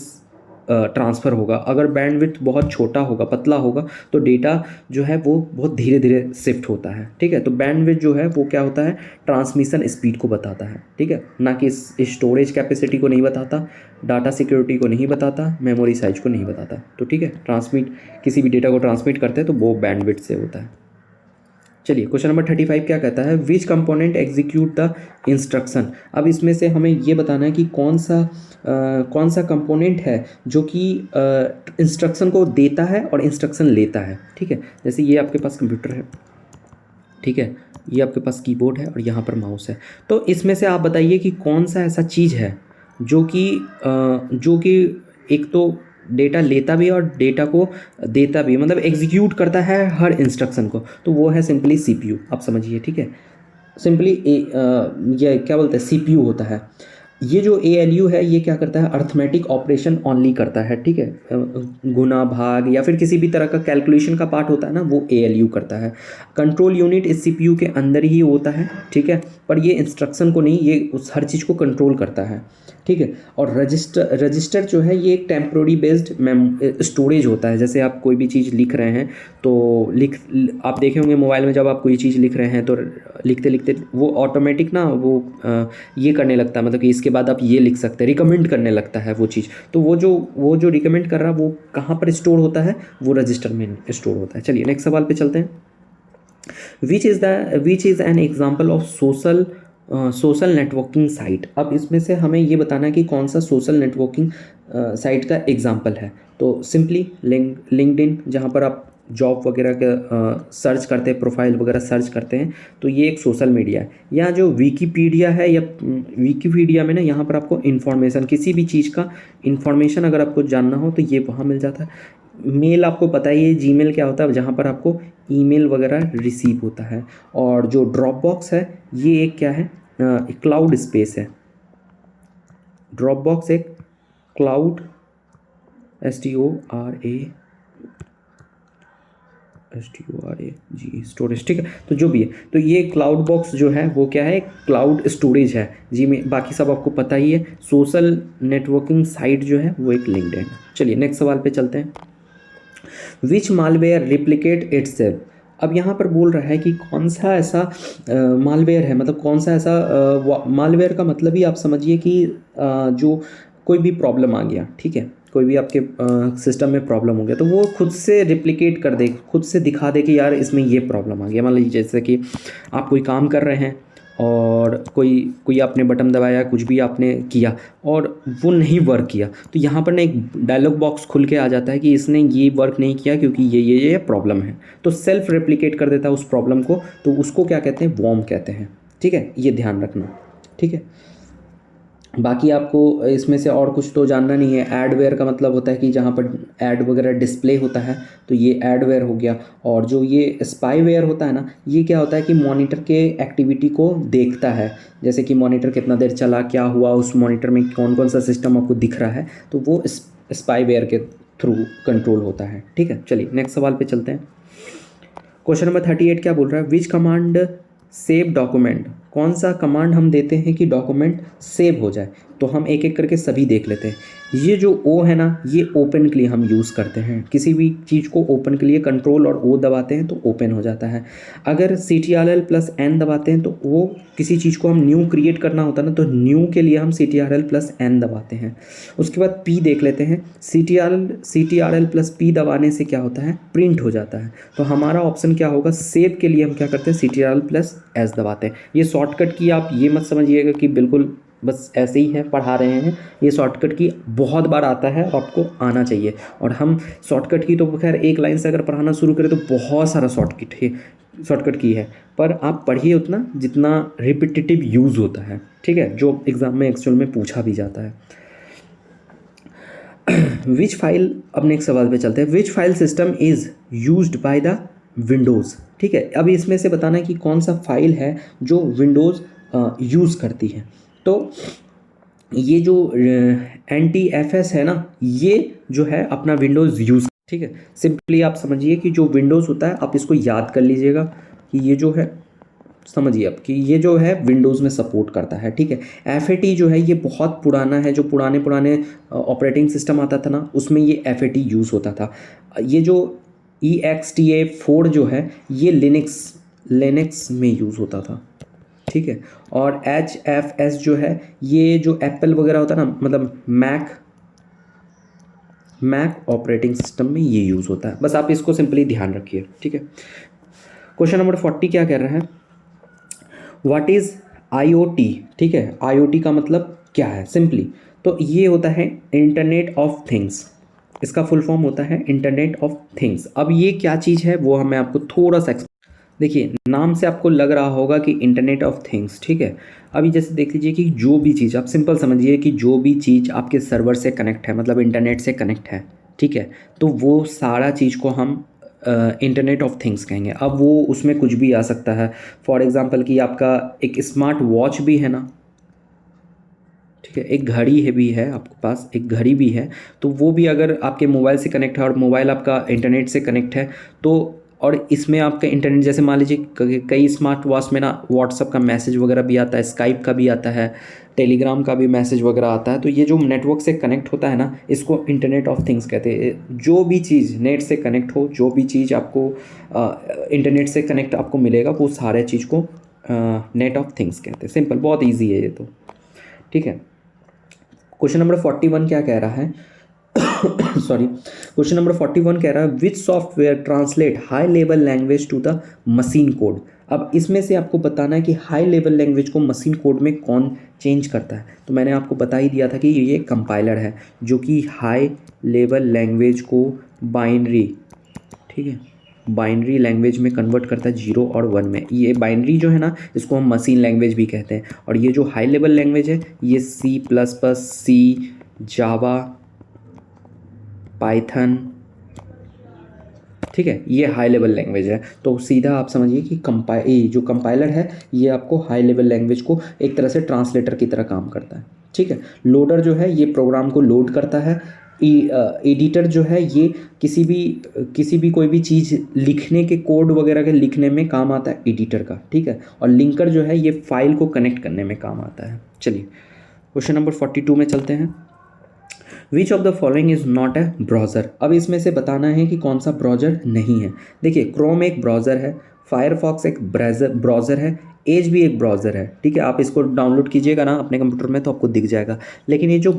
ट्रांसफ़र होगा। अगर बैंडविड्थ बहुत छोटा होगा, पतला होगा, तो डेटा जो है वो बहुत धीरे धीरे शिफ्ट होता है। ठीक है, तो बैंडविड्थ जो है वो क्या होता है, ट्रांसमिशन स्पीड को बताता है। ठीक है, ना कि स्टोरेज कैपेसिटी को नहीं बताता, डाटा सिक्योरिटी को नहीं बताता, मेमोरी साइज को नहीं बताता। तो ठीक है, किसी भी डेटा को ट्रांसमिट करते हैं तो वो बैंडविड्थ से होता है। चलिए, क्वेश्चन नंबर 35 क्या कहता है, विच कंपोनेंट एग्जीक्यूट द इंस्ट्रक्शन। अब इसमें से हमें ये बताना है कि कौन सा कंपोनेंट है जो कि इंस्ट्रक्शन को देता है और इंस्ट्रक्शन लेता है। ठीक है, जैसे ये आपके पास कंप्यूटर है, ठीक है, ये आपके पास कीबोर्ड है और यहाँ पर माउस है। तो इसमें से आप बताइए कि कौन सा ऐसा चीज़ है जो कि एक तो डेटा लेता भी और डेटा को देता भी, मतलब एग्जीक्यूट करता है हर इंस्ट्रक्शन को। तो वो है सिंपली CPU, आप समझिए। ठीक है, सिंपली ये क्या बोलते हैं, CPU होता है। ये जो ALU है ये क्या करता है, अर्थमेटिक ऑपरेशन ओनली करता है। ठीक है, गुना भाग या फिर किसी भी तरह का कैलकुलेशन का पार्ट होता है ना, वो ALU करता है। कंट्रोल यूनिट इस CPU के अंदर ही होता है। ठीक है, पर ये इंस्ट्रक्शन को नहीं, ये उस हर चीज़ को कंट्रोल करता है। ठीक है, और रजिस्टर जो है ये एक टेम्प्रोरी बेस्ड स्टोरेज होता है। जैसे आप कोई भी चीज़ लिख रहे हैं तो आप देखे होंगे मोबाइल में, जब आप कोई चीज़ लिख रहे हैं तो लिखते लिखते वो ऑटोमेटिक ना वो ये करने लगता है, मतलब कि इसके बाद आप ये लिख सकते हैं, रिकमेंड करने लगता है वो चीज़। तो वो जो रिकमेंड कर रहा है वो कहाँ पर स्टोर होता है, वो रजिस्टर में स्टोर होता है। चलिए नेक्स्ट सवाल पे चलते हैं। Which is an example of social social networking site. अब इसमें से हमें ये बताना है कि कौन सा सोशल नेटवर्किंग साइट का एग्जांपल है। तो सिंपली लिंक्डइन, जहाँ पर आप जॉब वगैरह का सर्च करते हैं, प्रोफाइल वगैरह सर्च करते हैं, तो ये एक सोशल मीडिया है। या जो विकीपीडिया है, या विकीपीडिया में ना यहाँ पर आपको इन्फॉर्मेशन, किसी भी चीज़ का इन्फॉर्मेशन अगर आपको जानना हो तो ये वहाँ मिल जाता है। मेल आपको पता ही है, जीमेल क्या होता है, जहाँ पर आपको ईमेल वगैरह रिसीव होता है। और जो ड्रॉप बॉक्स है, ये एक क्या है, क्लाउड स्पेस है। ड्रॉप बॉक्स एक क्लाउड, STORAGE स्टोरेज, ठीक है। तो जो भी है, तो ये क्लाउड बॉक्स जो है वो क्या है, क्लाउड स्टोरेज है जी में। बाकी सब आपको पता ही है। सोशल नेटवर्किंग साइट जो है वो एक लिंक्डइन है। चलिए नेक्स्ट सवाल पे चलते हैं। विच मालवेयर रिप्लिकेट इटसेल्फ। अब यहाँ पर बोल रहा है कि कौन सा ऐसा मालवेयर है, मतलब कौन सा ऐसा मालवेयर का मतलब ही आप समझिए कि जो कोई भी प्रॉब्लम आ गया, ठीक है, कोई भी आपके सिस्टम में प्रॉब्लम हो गया, तो वो खुद से रिप्लिकेट कर दे, खुद से दिखा दे कि यार इसमें ये प्रॉब्लम आ गया। मान लीजिए जैसे कि आप कोई काम कर रहे हैं और कोई आपने बटन दबाया, कुछ भी आपने किया और वो नहीं वर्क किया, तो यहाँ पर ना एक डायलॉग बॉक्स खुल के आ जाता है कि इसने ये वर्क नहीं किया क्योंकि ये प्रॉब्लम है। तो सेल्फ रेप्लिकेट कर देता है उस प्रॉब्लम को, तो उसको क्या कहते हैं, वॉर्म कहते हैं। ठीक है, ये ध्यान रखना। ठीक है, बाकी आपको इसमें से और कुछ तो जानना नहीं है। एडवेयर का मतलब होता है कि जहाँ पर ऐड वगैरह डिस्प्ले होता है, तो ये एडवेयर हो गया। और जो ये स्पाईवेयर होता है ना, ये क्या होता है कि मॉनिटर के एक्टिविटी को देखता है, जैसे कि मॉनिटर कितना देर चला, क्या हुआ, उस मॉनिटर में कौन कौन सा सिस्टम आपको दिख रहा है, तो वो स्पाईवेयर के थ्रू कंट्रोल होता है। ठीक है, चलिए नेक्स्ट सवाल पे चलते हैं। क्वेश्चन नंबर 38 क्या बोल रहा है, विच कमांड सेव डॉक्यूमेंट। कौन सा कमांड हम देते हैं कि डॉक्यूमेंट सेव हो जाए। तो हम एक एक करके सभी देख लेते हैं। ये जो ओ है ना, ये ओपन के लिए हम यूज़ करते हैं। किसी भी चीज़ को ओपन के लिए कंट्रोल और ओ दबाते हैं तो ओपन हो जाता है। अगर CTRL+N दबाते हैं तो वो किसी चीज़ को हम न्यू क्रिएट करना होता है ना, तो न्यू के लिए हम CTRL+N दबाते हैं। उसके बाद P देख लेते हैं। CTRL+P दबाने से क्या होता है, प्रिंट हो जाता है। तो हमारा ऑप्शन क्या होगा, सेव के लिए हम क्या करते हैं, CTRL+S दबाते हैं। ये शॉर्टकट की आप ये मत समझिएगा कि बिल्कुल बस ऐसे ही है, पढ़ा रहे हैं। ये शॉर्टकट की बहुत बार आता है, आपको आना चाहिए। और हम शॉर्टकट की तो खैर एक लाइन से अगर पढ़ाना शुरू करें तो बहुत सारा शॉर्टकट की है, पर आप पढ़िए उतना जितना रिपीटेटिव यूज़ होता है। ठीक है, जो एग्ज़ाम में एक्चुअल में पूछा भी जाता है। विच फाइल, अब नेक्स्ट सवाल पे चलते हैं। Which file system is used by the Windows. ठीक है, अब इसमें से बताना है कि कौन सा फाइल है जो विंडोज़ यूज़ करती है। तो ये जो NTFS है ना, ये जो है अपना विंडोज़ यूज़। ठीक है, सिंपली आप समझिए कि जो विंडोज़ होता है, आप इसको याद कर लीजिएगा कि ये जो है, समझिए आप कि ये जो है विंडोज़ में सपोर्ट करता है। ठीक है, FAT जो है ये बहुत पुराना है। जो पुराने ऑपरेटिंग सिस्टम आता था ना, उसमें ये FAT यूज़ होता था। ये जो EXTA4 जो है, ये लिनक्स में यूज़ होता था। ठीक है, और HFS जो है, ये जो एप्पल वगैरह होता है ना, मतलब मैक ऑपरेटिंग सिस्टम में ये यूज़ होता है। बस आप इसको सिंपली ध्यान रखिए। ठीक है, क्वेश्चन नंबर 40 क्या कह रहा है, व्हाट इज़ IoT। ठीक है, IoT का मतलब क्या है सिंपली, तो ये होता है इंटरनेट ऑफ थिंग्स। इसका फुल फॉर्म होता है इंटरनेट ऑफ थिंग्स। अब ये क्या चीज़ है वो मैं आपको थोड़ा सा देखिए, नाम से आपको लग रहा होगा कि इंटरनेट ऑफ थिंग्स। ठीक है, अभी जैसे देख लीजिए कि जो भी चीज़, आप सिंपल समझिए कि जो भी चीज़ आपके सर्वर से कनेक्ट है, मतलब इंटरनेट से कनेक्ट है, ठीक है, तो वो सारा चीज़ को हम इंटरनेट ऑफ थिंग्स कहेंगे। अब वो उसमें कुछ भी आ सकता है। फॉर एग्जांपल कि आपका एक स्मार्ट वॉच भी है ना, ठीक है, एक घड़ी है भी है, आपके पास एक घड़ी भी है, तो वो भी अगर आपके मोबाइल से कनेक्ट है और मोबाइल आपका इंटरनेट से कनेक्ट है, तो और इसमें आपका इंटरनेट, जैसे मान लीजिए कई स्मार्ट वॉच में ना व्हाट्सअप का मैसेज वगैरह भी आता है, स्काइप का भी आता है, टेलीग्राम का भी मैसेज वगैरह आता है। तो ये जो नेटवर्क से कनेक्ट होता है ना, इसको इंटरनेट ऑफ थिंग्स कहते हैं। जो भी चीज़ नेट से कनेक्ट हो, जो भी चीज़ आपको इंटरनेट से कनेक्ट आपको मिलेगा, वो सारे चीज़ को नेट ऑफ थिंग्स कहते हैं। सिंपल, बहुत ईजी है ये तो। ठीक है, क्वेश्चन नंबर 41 क्या कह रहा है, सॉरी, क्वेश्चन नंबर 41 कह रहा है which software translate high level language to the machine code. अब इसमें से आपको बताना है कि हाई लेवल लैंग्वेज को मशीन कोड में कौन चेंज करता है। तो मैंने आपको बता ही दिया था कि ये कंपाइलर है जो कि हाई लेवल लैंग्वेज को बाइनरी, ठीक है, बाइनरी लैंग्वेज में कन्वर्ट करता है 0 और 1 में। ये बाइनरी जो है ना, इसको हम मशीन लैंग्वेज भी कहते हैं। और ये जो हाई लेवल लैंग्वेज है ये C++, सी, जावा, पाइथन, ठीक है, ये हाई लेवल लैंग्वेज है। तो सीधा आप समझिए कि जो कंपाइलर है ये आपको हाई लेवल लैंग्वेज को एक तरह से ट्रांसलेटर की तरह काम करता है, ठीक है। लोडर जो है ये प्रोग्राम को लोड करता है। एडिटर जो है ये किसी भी कोई भी चीज़ लिखने के, कोड वगैरह के लिखने में काम आता है एडिटर का, ठीक है। और लिंकर जो है ये फाइल को कनेक्ट करने में काम आता है। चलिए क्वेश्चन नंबर 42 में चलते हैं। Which of the following is not a browser. अब इसमें से बताना है कि कौन सा ब्राउज़र नहीं है। देखिए क्रोम एक ब्राउज़र है, फायरफॉक्स एक ब्राउज़र है, एज भी एक ब्राउज़र है, ठीक है। आप इसको डाउनलोड कीजिएगा ना अपने कंप्यूटर में तो आपको दिख जाएगा। लेकिन ये जो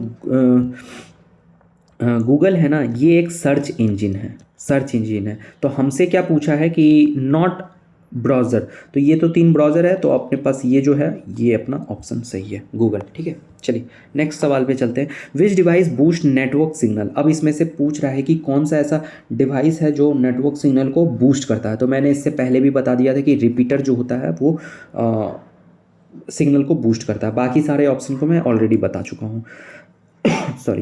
गूगल है ना, ये एक सर्च इंजन है। तो हमसे क्या पूछा है कि नॉट ब्राउज़र, तो ये तो 3 ब्राउज़र है, तो अपने पास ये जो है ये अपना ऑप्शन सही है, गूगल, ठीक है। चलिए नेक्स्ट सवाल पे चलते हैं। Which device boost network signal. अब इसमें से पूछ रहा है कि कौन सा ऐसा डिवाइस है जो नेटवर्क सिग्नल को बूस्ट करता है। तो मैंने इससे पहले भी बता दिया था कि रिपीटर जो होता है वो सिग्नल को बूस्ट करता है। बाकी सारे ऑप्शन को मैं ऑलरेडी बता चुका हूँ। Sorry,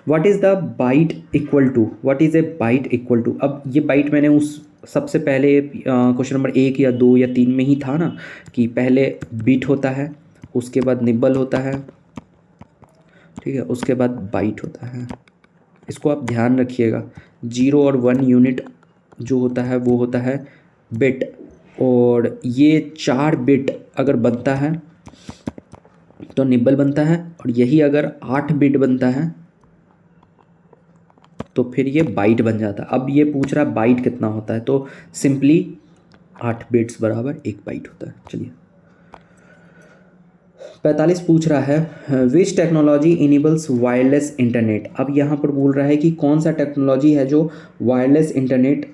what is the byte equal to, what is a byte equal to. अब ये बाइट मैंने उस सबसे पहले क्वेश्चन नंबर 1 या 2 या 3 में ही था ना, कि पहले बीट होता है, उसके बाद निब्बल होता है, ठीक है, उसके बाद बाइट होता है। इसको आप ध्यान रखिएगा। 0 और 1 यूनिट जो होता है वो होता है बिट, और ये 4 बिट अगर बनता है तो निब्बल बनता है, और यही अगर 8 बिट बनता है तो फिर ये बाइट बन जाता है। अब ये पूछ रहा है बाइट कितना होता है, तो सिंपली 8 बिट्स बराबर 1 बाइट होता है। चलिए 45 पूछ रहा है विच टेक्नोलॉजी इनेबल्स वायरलेस इंटरनेट। अब यहाँ पर बोल रहा है कि कौन सा टेक्नोलॉजी है जो वायरलेस इंटरनेट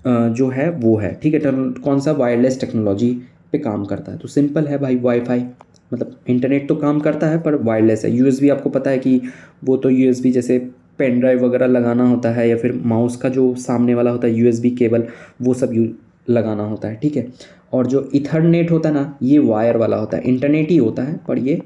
जो है वो है, ठीक है। कौन सा वायरलेस टेक्नोलॉजी पे काम करता है। तो सिंपल है भाई, वाईफाई। मतलब इंटरनेट तो काम करता है पर वायरलेस है। यूएसबी आपको पता है कि वो तो यूएसबी जैसे पेन ड्राइव वगैरह लगाना होता है, या फिर माउस का जो सामने वाला होता है यूएसबी केबल, वो सब लगाना होता है, ठीक है। और जो इथरनेट होता है ना, ये वायर वाला होता है। इंटरनेट ही होता है पर ये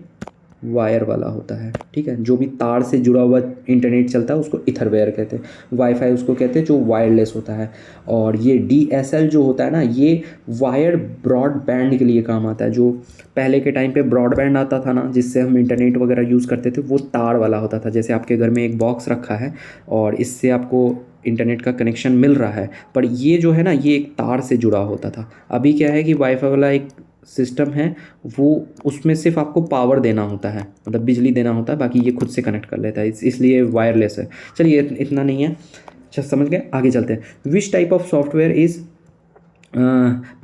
वायर वाला होता है, ठीक है। जो भी तार से जुड़ा हुआ इंटरनेट चलता है उसको इथरवेयर कहते हैं। वाईफाई उसको कहते हैं जो वायरलेस होता है। और ये DSL जो होता है ना, ये वायर ब्रॉडबैंड के लिए काम आता है। जो पहले के टाइम पे ब्रॉडबैंड आता था ना, जिससे हम इंटरनेट वगैरह यूज़ करते थे, वो तार वाला होता था। जैसे आपके घर में एक बॉक्स रखा है और इससे आपको इंटरनेट का कनेक्शन मिल रहा है, पर ये जो है ना, ये एक तार से जुड़ा होता था। अभी क्या है कि वाईफाई वाला एक सिस्टम है, वो उसमें सिर्फ आपको पावर देना होता है, मतलब बिजली देना होता है, बाकी ये खुद से कनेक्ट कर लेता है, इसलिए वायरलेस है। चलिए इतना नहीं है, अच्छा समझ गए, आगे चलते हैं। Which type of software is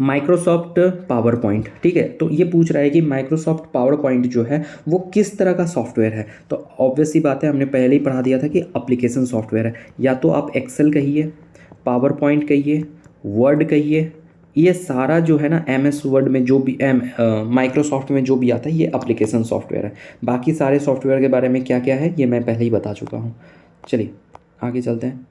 Microsoft power point, ठीक है। तो ये पूछ रहा है कि माइक्रोसॉफ्ट पावर पॉइंट जो है वो किस तरह का सॉफ्टवेयर है। तो ऑब्वियस सी बात है, हमने पहले ही पढ़ा दिया था कि एप्लीकेशन सॉफ्टवेयर है। या तो आप एक्सेल कहिए, पावर पॉइंट कहिए, वर्ड कहिए, ये सारा जो है ना MS वर्ड में जो भी माइक्रोसॉफ्ट में जो भी आता है ये एप्लीकेशन सॉफ्टवेयर है। बाकी सारे सॉफ्टवेयर के बारे में क्या क्या है ये मैं पहले ही बता चुका हूँ। चलिए आगे चलते हैं।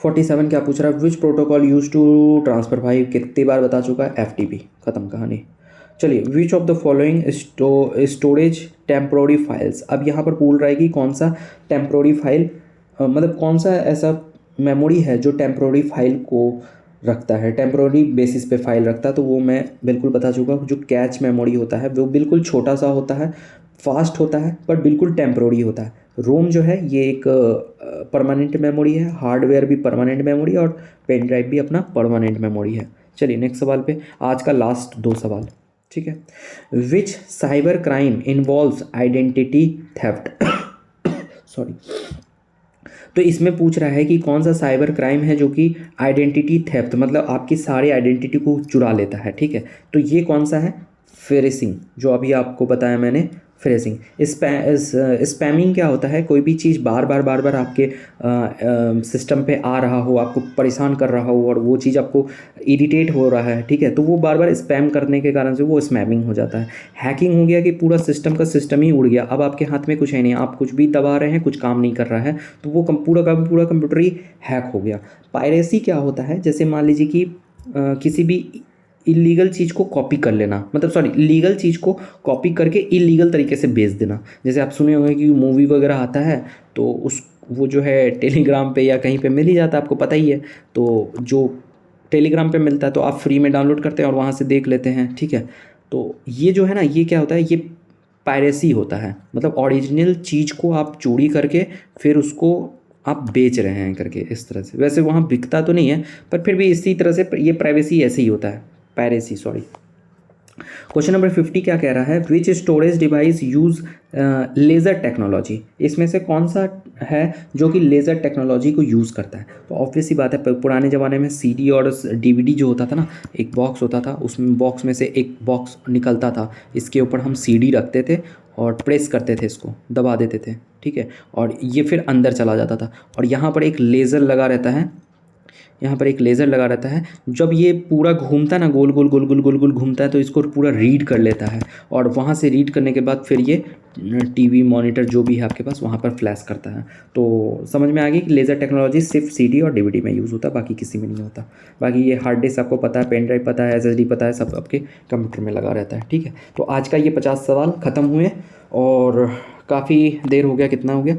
47 क्या पूछ रहा है, which protocol use to transfer. भाई कितनी बार बता चुका है, FTP, ख़त्म कहानी। चलिए विच of the following storage temporary files. अब यहाँ पर बोल रहा है कि कौन सा टेम्प्रोरी फाइल, मतलब कौन सा ऐसा मेमोरी है जो टेम्प्रोरी फाइल को रखता है, टेम्प्रोरी बेसिस पे फाइल रखता है। तो वो मैं बिल्कुल बता चुका हूँ। जो कैच मेमोरी होता है वो बिल्कुल छोटा सा होता है, फास्ट होता है, पर बिल्कुल टेम्प्रोरी होता है। रोम जो है ये एक परमानेंट मेमोरी है, हार्डवेयर भी परमानेंट मेमोरी, और पेन ड्राइव भी अपना परमानेंट मेमोरी है। चलिए नेक्स्ट सवाल पे, आज का लास्ट 2 सवाल, ठीक है। Which cyber crime involves identity theft. Sorry, तो इसमें पूछ रहा है कि कौन सा साइबर क्राइम है जो कि आइडेंटिटी थेफ्ट, मतलब आपकी सारी आइडेंटिटी को चुरा लेता है, ठीक है। तो ये कौन सा है, फिशिंग, जो अभी आपको बताया मैंने, फ्रेजिंग। स्पैमिंग क्या होता है, कोई भी चीज़ बार बार आपके सिस्टम पे आ रहा हो, आपको परेशान कर रहा हो और वो चीज़ आपको इरिटेट हो रहा है, ठीक है, तो वो बार बार स्पैम करने के कारण से वो स्पैमिंग हो जाता है। हैकिंग हो गया कि पूरा सिस्टम का सिस्टम ही उड़ गया, अब आपके हाथ में कुछ है नहीं, आप कुछ भी दबा रहे हैं, कुछ काम नहीं कर रहा है, तो वो पूरा का पूरा कंप्यूटर ही हैक हो गया। पायरेसी क्या होता है, जैसे मान लीजिए कि किसी भी इलीगल चीज़ को कॉपी कर लेना, मतलब सॉरी, लीगल चीज़ को कॉपी करके इलीगल तरीके से बेच देना। जैसे आप सुने होंगे कि मूवी वगैरह आता है तो उस वो जो है टेलीग्राम पे या कहीं पे मिल ही जाता है, आपको पता ही है। तो जो टेलीग्राम पे मिलता है तो आप फ्री में डाउनलोड करते हैं और वहाँ से देख लेते हैं, ठीक है। तो ये जो है ना, ये क्या होता है, ये पायरेसी होता है, मतलब ओरिजिनल चीज़ को आप चोरी करके फिर उसको आप बेच रहे हैं करके इस तरह से। वैसे वहाँ बिकता तो नहीं है, पर फिर भी इसी तरह से ये प्राइवेसी ऐसे ही होता है, पायरेसी, सॉरी। क्वेश्चन नंबर 50 क्या कह रहा है, which storage device use laser technology. इसमें से कौन सा है जो कि लेज़र टेक्नोलॉजी को यूज़ करता है। तो ऑब्वियस सी बात है, पुराने ज़माने में सीडी और डीवीडी जो होता था ना, एक बॉक्स होता था, उसमें बॉक्स में से एक बॉक्स निकलता था, इसके ऊपर हम सीडी रखते थे और प्रेस करते थे, इसको दबा देते थे, ठीक है, और ये फिर अंदर चला जाता था। और यहाँ पर एक लेज़र लगा रहता है, यहाँ पर एक लेज़र लगा रहता है, जब ये पूरा घूमता है ना, गोल गोल गोल गोल गोल गोल घूमता है, तो इसको पूरा रीड कर लेता है और वहाँ से रीड करने के बाद फिर ये टीवी मॉनिटर जो भी है आपके पास वहाँ पर फ्लैश करता है। तो समझ में आ गई कि लेज़र टेक्नोलॉजी सिर्फ सीडी और डीवीडी में यूज़ होता है, बाकी किसी में नहीं होता। बाकी ये हार्ड डिस्क आपको पता है, पेन ड्राइव पता है, एसएसडी पता है, सब आपके कंप्यूटर में लगा रहता है, ठीक है। तो आज का ये 50 सवाल ख़त्म हुए और काफ़ी देर हो गया, कितना हो गया,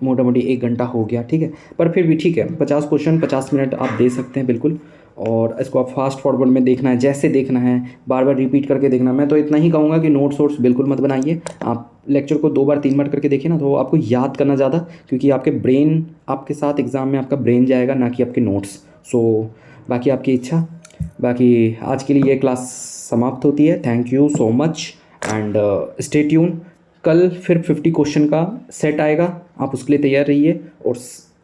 मोटा मोटी 1 घंटा हो गया, ठीक है। पर फिर भी ठीक है, 50 क्वेश्चन 50 मिनट आप दे सकते हैं बिल्कुल। और इसको आप फास्ट फॉरवर्ड में देखना है, जैसे देखना है, बार बार रिपीट करके देखना। मैं तो इतना ही कहूँगा कि नोट्स वोट्स बिल्कुल मत बनाइए, आप लेक्चर को 2 बार 3 बार करके देखिए ना, तो आपको याद करना ज़्यादा, क्योंकि आपके ब्रेन आपके साथ एग्ज़ाम में आपका ब्रेन जाएगा, ना कि आपके नोट्स। सो बाकी आपकी इच्छा। बाकी आज के लिए ये क्लास समाप्त होती है। Thank you so much and stay tune. कल फिर 50 क्वेश्चन का सेट आएगा, आप उसके लिए तैयार रहिए।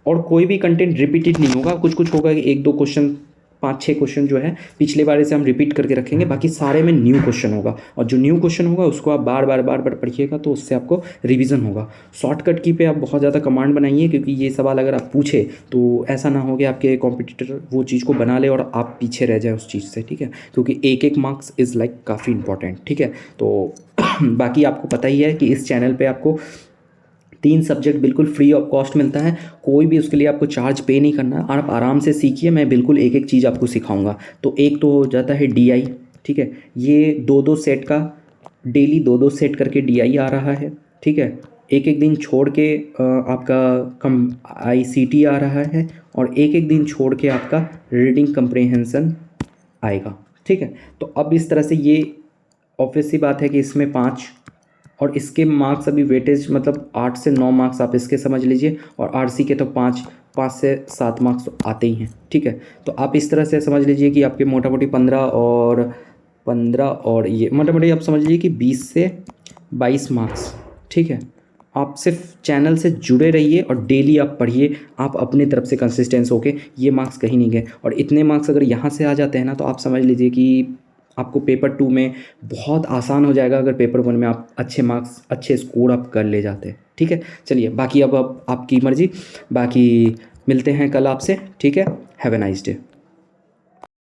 और कोई भी कंटेंट रिपीटेड नहीं होगा, कुछ कुछ होगा कि 1-2 क्वेश्चन, 5-6 क्वेश्चन जो है पिछले बार से हम रिपीट करके रखेंगे, बाकी सारे में न्यू क्वेश्चन होगा। और जो न्यू क्वेश्चन होगा उसको आप बार बार पढ़िएगा, तो उससे आपको रिवीजन होगा। शॉर्टकट की पे आप बहुत ज़्यादा कमांड बनाइए, क्योंकि ये सवाल अगर आप पूछे तो ऐसा ना हो कि आपके कॉम्पिटिटर वो चीज़ को बना ले और आप पीछे रह जाए उस चीज़ से, ठीक है, क्योंकि एक मार्क्स इज़ लाइक काफ़ी इंपॉर्टेंट, ठीक है। तो बाकी आपको पता ही है कि इस चैनल पे आपको 3 सब्जेक्ट बिल्कुल फ्री ऑफ कॉस्ट मिलता है, कोई भी उसके लिए आपको चार्ज पे नहीं करना है। आप आराम से सीखिए, मैं बिल्कुल एक एक चीज़ आपको सिखाऊंगा। तो एक तो हो जाता है DI, ठीक है, ये 2-2 सेट का, डेली 2-2 सेट करके DI आ रहा है, ठीक है। एक एक दिन छोड़ के आपका ICT आ रहा है, और एक एक दिन छोड़ के आपका रीडिंग कंप्रीहेंशन आएगा, ठीक है। तो अब इस तरह से ये ऑब्वियस सी बात है कि इसमें 5, और इसके मार्क्स अभी वेटेज मतलब 8 से 9 मार्क्स आप इसके समझ लीजिए, और RC के तो 5 से 7 मार्क्स तो आते ही हैं, ठीक है। तो आप इस तरह से समझ लीजिए कि आपके मोटा मोटी 15 और ये मोटा मोटी आप समझ लीजिए कि 20 से 22 मार्क्स, ठीक है। आप सिर्फ चैनल से जुड़े रहिए और डेली आप पढ़िए, आप अपनी तरफ से कंसिस्टेंस होके, ये मार्क्स कहीं नहीं गए। और इतने मार्क्स अगर यहाँ से आ जाते हैं ना, तो आप समझ लीजिए कि आपको पेपर 2 में बहुत आसान हो जाएगा, अगर पेपर 1 में आप अच्छे मार्क्स, अच्छे स्कोर आप कर ले जाते हैं, ठीक है। चलिए, बाकी अब आपकी मर्ज़ी, बाकी मिलते हैं कल आपसे, ठीक है। Have a nice day.